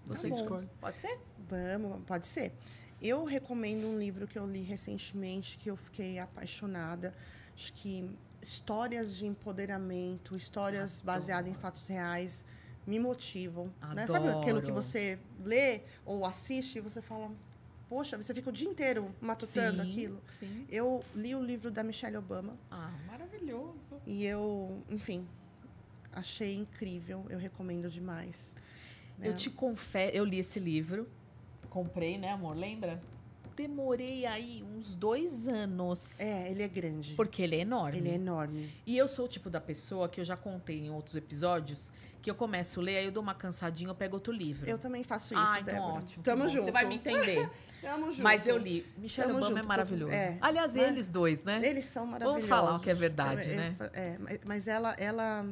Você escolhe. Pode ser? Vamos, pode ser. Eu recomendo um livro que eu li recentemente, que eu fiquei apaixonada. Acho que histórias de empoderamento, histórias baseadas em fatos reais, me motivam. Né? Sabe aquilo que você lê ou assiste e você fala... Poxa, você fica o dia inteiro matutando aquilo. Sim. Eu li o livro da Michelle Obama. Maravilhoso. E eu, enfim... Achei incrível, eu recomendo demais. Né? Eu te confesso, eu li esse livro, comprei, né, amor? Lembra? Demorei aí uns 2 anos. Ele é grande. Porque ele é enorme. Ele é enorme. E eu sou o tipo da pessoa que eu já contei em outros episódios, que eu começo a ler, aí eu dou uma cansadinha, eu pego outro livro. Eu também faço isso, então Débora. ótimo. Tamo junto. Você vai me entender. Tamo junto. Mas eu li. Michelle Tamo Obama junto. é maravilhoso. Mas Aliás, eles dois, né? Eles são maravilhosos. Vamos falar o que é verdade, né? Mas ela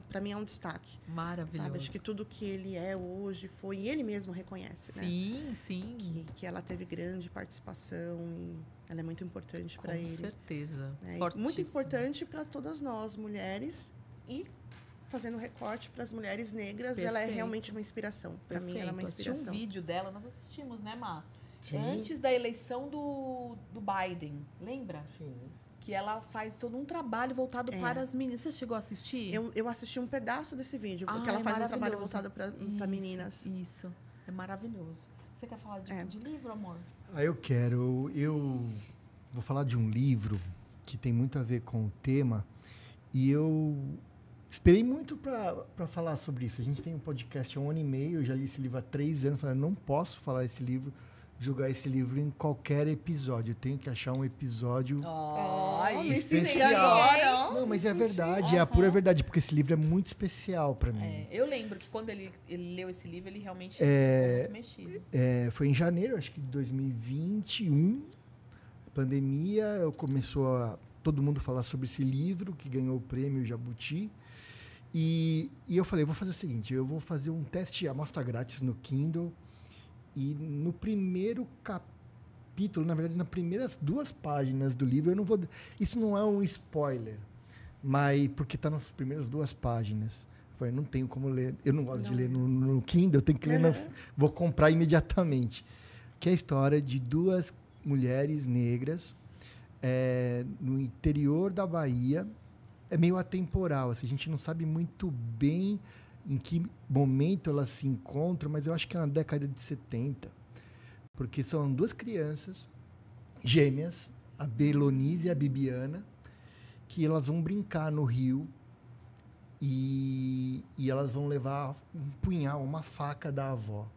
para mim, é um destaque. Maravilhoso. Sabe? Acho que tudo que ele é hoje foi... E ele mesmo reconhece, né? Sim. Que ela teve grande participação e ela é muito importante para ele. Com certeza. Muito importante para todas nós, mulheres. E fazendo recorte para as mulheres negras, ela é realmente uma inspiração. Para mim, ela é uma inspiração. Assistiu um vídeo dela, nós assistimos, né, Má? Sim. Antes da eleição do Biden, lembra? Sim. Que ela faz todo um trabalho voltado para as meninas. Você chegou a assistir? Eu assisti um pedaço desse vídeo, porque ela faz um trabalho voltado para meninas. Isso. É maravilhoso. Você quer falar de livro, amor? Eu quero. Eu vou falar de um livro que tem muito a ver com o tema e eu esperei muito para falar sobre isso. A gente tem um podcast há 1 ano e meio, eu já li esse livro há 3 anos, falei, não posso falar esse livro, jogar esse livro em qualquer episódio. Eu tenho que achar um episódio especial. Agora, Não, mas é verdade, é a pura verdade, porque esse livro é muito especial para mim. Eu lembro que quando ele leu esse livro, ele realmente ficou muito mexido. Foi em janeiro, acho que de 2021, pandemia, começou a todo mundo falar sobre esse livro que ganhou o prêmio Jabuti. E eu falei, vou fazer o seguinte, eu vou fazer um teste amostra grátis no Kindle e no primeiro capítulo, na verdade, nas primeiras 2 páginas do livro, eu não vou... Isso não é um spoiler, mas porque está nas primeiras 2 páginas. Eu falei, não tenho como ler, eu não gosto de ler no Kindle, eu tenho que ler, vou comprar imediatamente. Que é a história de 2 mulheres negras no interior da Bahia. É meio atemporal, assim, a gente não sabe muito bem em que momento elas se encontram, mas eu acho que é na década de 70, porque são 2 crianças gêmeas, a Belonise e a Bibiana, que elas vão brincar no rio e elas vão levar um punhal, uma faca da avó.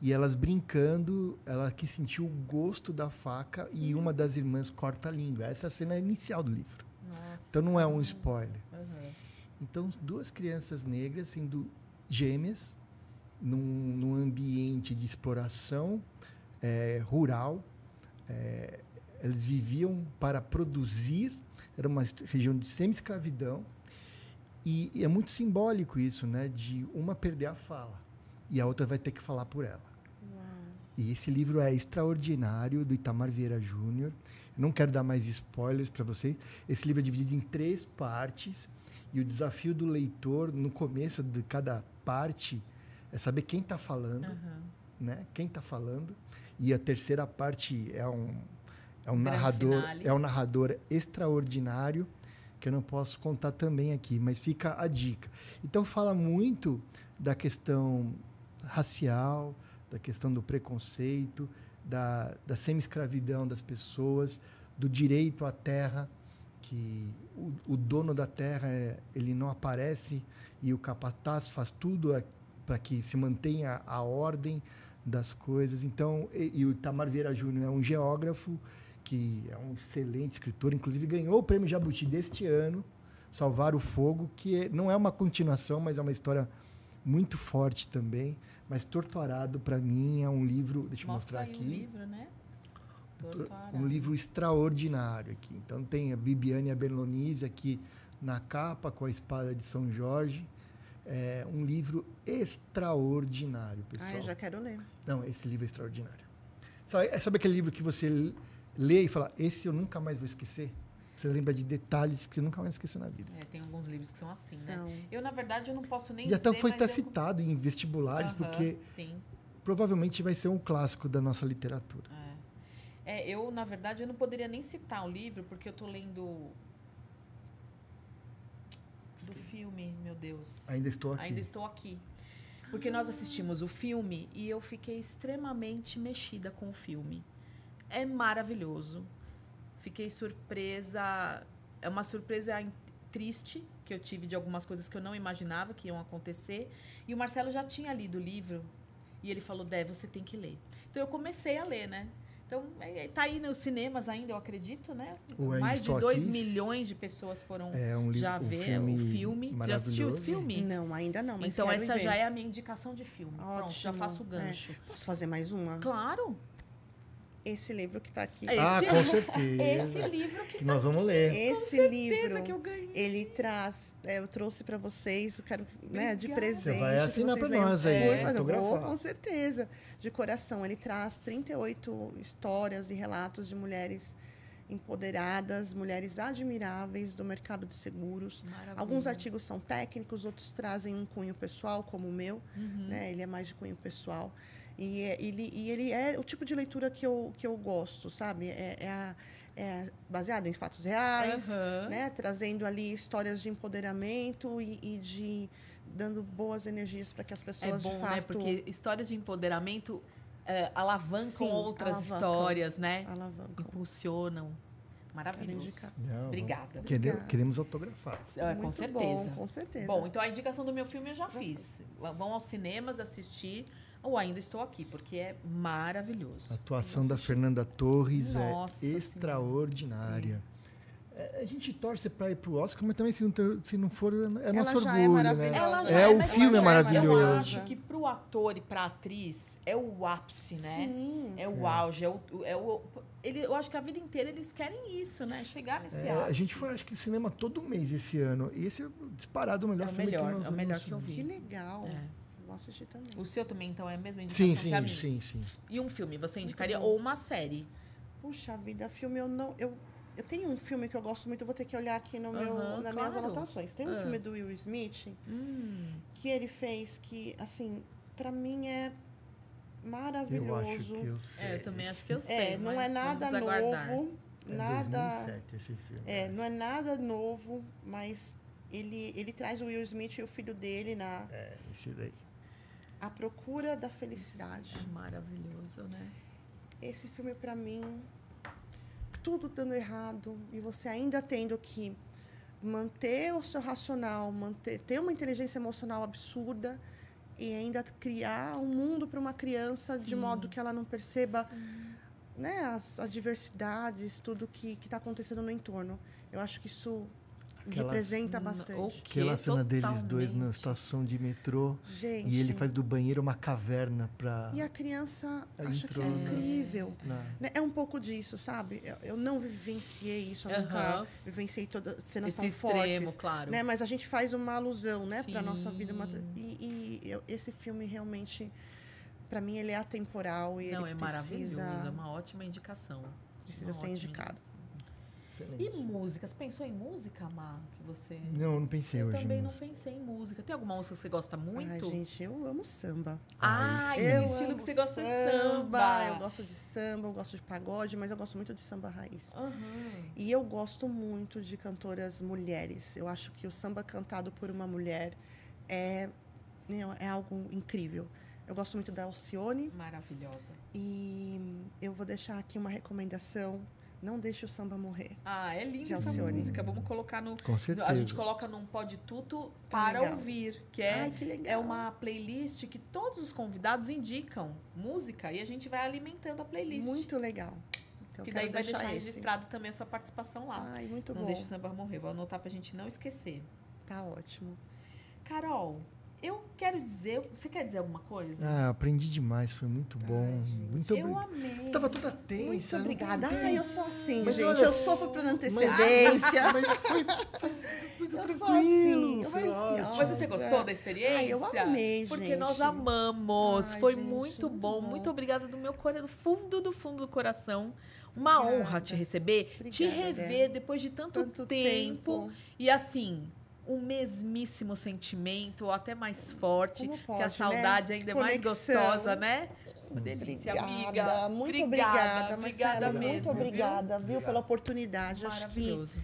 E elas brincando, ela que sentiu o gosto da faca e uma das irmãs corta a língua. Essa é a cena inicial do livro. Nossa, então não é um spoiler. Uhum. Então, 2 crianças negras sendo gêmeas num ambiente de exploração rural. Eles viviam para produzir, era uma região de semi-escravidão. E é muito simbólico isso, né? De uma perder a fala e a outra vai ter que falar por ela. Uau. E esse livro é extraordinário, do Itamar Vieira Júnior. Eu não quero dar mais spoilers para vocês. Esse livro é dividido em 3 partes. E o desafio do leitor, no começo de cada parte, é saber quem está falando. Né? Quem está falando. E a terceira parte é um narrador extraordinário, que eu não posso contar também aqui, mas fica a dica. Então, fala muito da questão racial, da questão do preconceito, da semi-escravidão das pessoas, do direito à terra, que o dono da terra ele não aparece e o capataz faz tudo para que se mantenha a ordem das coisas. Então, e o Itamar Vieira Júnior é um geógrafo que é um excelente escritor, inclusive ganhou o prêmio Jabuti deste ano, Salvar o Fogo, que não é uma continuação, mas é uma história muito forte também. Mas Torturado, para mim, é um livro... Deixa eu mostrar aqui. Um livro, né? Um livro extraordinário aqui. Então, tem a Bibiana e a Belonise aqui na capa, com a espada de São Jorge. É um livro extraordinário, pessoal. Eu já quero ler. Não, esse livro é extraordinário. Sabe aquele livro que você lê e fala, esse eu nunca mais vou esquecer? Você lembra de detalhes que você nunca mais esqueceu na vida. Tem alguns livros que são assim, né? Eu, na verdade, eu não posso nem dizer... E até dizer, foi até citado em vestibulares, porque provavelmente vai ser um clássico da nossa literatura. Eu, na verdade, eu não poderia nem citar o livro, porque eu estou lendo do filme, meu Deus. Ainda Estou Aqui. Ainda Estou Aqui. Porque nós assistimos o filme e eu fiquei extremamente mexida com o filme. É maravilhoso. Fiquei surpresa. É uma surpresa triste que eu tive de algumas coisas que eu não imaginava que iam acontecer. E o Marcelo já tinha lido o livro e ele falou, Dé, você tem que ler. Então eu comecei a ler, né? Então, tá aí nos cinemas ainda, eu acredito, né? Mais de 2 milhões de pessoas foram já ver o filme. Você já assistiu esse filme? Não, ainda não, mas então essa ver. já é a minha indicação de filme. Ótimo. Pronto, já faço o gancho. Posso fazer mais uma? Claro. Esse livro que está aqui. Com certeza. Esse livro que nós vamos ler. Esse livro que eu ganhei. Ele traz, eu trouxe para vocês, eu quero, né, de presente. Você vai assinar para nós aí. Vou, com certeza. De coração, ele traz 38 histórias e relatos de mulheres empoderadas, mulheres admiráveis do mercado de seguros. Maravilha. Alguns artigos são técnicos, outros trazem um cunho pessoal, como o meu, né? Ele é mais de cunho pessoal. E ele é o tipo de leitura que eu gosto, sabe? É baseado em fatos reais, né? Trazendo ali histórias de empoderamento e dando boas energias para que as É pessoas bom, de fato né? Porque histórias de empoderamento alavancam Sim, outras alavancam. histórias, né? alavancam. Impulsionam. Quero Maravilhoso. indicar. Não, Obrigada. Obrigada. Queremos autografar. Com Muito certeza. bom, com certeza. Bom, então a indicação do meu filme eu já fiz. Vão aos cinemas assistir ou Ainda Estou Aqui, porque é maravilhoso. A atuação Vamos da assistir. Fernanda Torres Nossa é extraordinária. A gente torce para ir pro Oscar, mas também se não for, é nosso já orgulho, é né? maravilhosa. É, o mas filme é eu maravilhoso. acho que pro ator e pra atriz é o ápice, né? Sim. É o auge, eu acho que a vida inteira eles querem isso, né? Chegar nesse ápice. A gente foi, acho que, cinema todo mês esse ano. E esse é disparado o melhor É o filme melhor, que nós é o melhor vimos. que eu vi. Que legal. É. Vou assistir também. O seu também, então, é a mesma indicação Sim, que a minha? sim. E um filme, você indicaria? bom. Ou uma série? Puxa vida, filme eu não... Eu tenho um filme que eu gosto muito, eu vou ter que olhar aqui no nas minhas claro. anotações. Tem um filme do Will Smith que ele fez que, assim, pra mim é Eu maravilhoso. acho que eu sei. Eu também acho que eu sei. Não mas é nada vamos aguardar. novo, É nada... 2007 esse filme. não é nada novo, mas ele traz o Will Smith e o filho dele na Esse daí. A Procura da Felicidade. É maravilhoso, né? Esse filme, pra mim, tudo dando errado e você ainda tendo que manter o seu racional, ter uma inteligência emocional absurda e ainda criar um mundo para uma criança de modo que ela não perceba, né, as adversidades, tudo que está acontecendo no entorno. Eu acho que isso representa bastante. Aquela cena deles dois na Totalmente. estação de metrô. Gente, E ele faz do banheiro uma caverna pra... e a criança Ela acha que é entrou, né? incrível. na- Né? É um pouco disso, sabe? Eu não vivenciei isso, eu nunca vivenciei todas as cenas Esse tão extremo, fortes. claro. Né? Mas a gente faz uma alusão, né, para nossa vida. Sim. Esse filme realmente, para mim, ele é atemporal e Não, ele é maravilhoso. É precisa uma ótima indicação. ser Uma ótima indicado. indicação. Excelente. E músicas? Pensou em música, Mar? Que você... Não, eu não pensei Eu hoje. também não nisso. pensei em música. Tem alguma música que você gosta muito? Ai, gente, eu amo samba. Ah, sim. e o Eu estilo amo que você gosta é samba. Eu gosto de samba, eu gosto de pagode, mas eu gosto muito de samba raiz. Aham. E eu gosto muito de cantoras mulheres. Eu acho que o samba cantado por uma mulher é algo incrível. Eu gosto muito da Alcione Maravilhosa. e eu vou deixar aqui uma recomendação. Não deixe o samba morrer. Ah, é linda De essa Alcione. música. Vamos colocar no... Com certeza. A gente coloca num Pode Tudo para legal. ouvir, que Ai, que legal. é uma playlist que todos os convidados indicam música e a gente vai alimentando a playlist. Muito legal. Então, Que quero daí vai deixar esse. registrado também a sua participação lá. Ai, muito Não bom. deixa o samba morrer. Vou anotar pra gente não esquecer. Tá ótimo. Carol, eu quero dizer... Você quer dizer alguma coisa? Aprendi demais, foi muito bom. gente. Muito Eu obrigado. amei. Tava toda tensa. Muito não obrigada. tentei. Ai, eu sou assim, Mas gente. olha, Eu sofro por antecedência. Mas foi muito Eu sou tranquilo. assim, eu foi sou ótimo. ansiosa. Mas você gostou da experiência? Ai, eu amei, Porque gente. nós amamos. Ai, Foi gente, muito muito bom. bom. Muito obrigada do meu fundo do coração. Uma Obrigada. honra te receber, te Obrigada, rever depois de tanto tempo. E assim, um mesmíssimo sentimento, ou até mais forte, Como que pode, a saudade né? ainda é mais Conexão. gostosa, né? Uma delícia, Obrigada, amiga. muito obrigada, obrigada Marcela, mesmo. muito viu? obrigada, viu, pela oportunidade. Acho que Maravilhoso.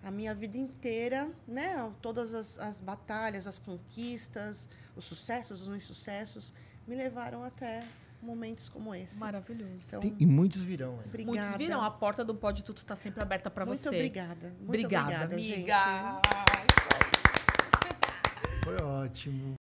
a minha vida inteira, né, todas as batalhas, as conquistas, os sucessos, os insucessos, me levaram até momentos como esse. Maravilhoso. Então, E muitos virão ainda. obrigada. Muitos viram, a porta do Pode Tudo está sempre aberta para Muito você. obrigada. Muito Obrigada, obrigada, amiga. gente. Foi ótimo.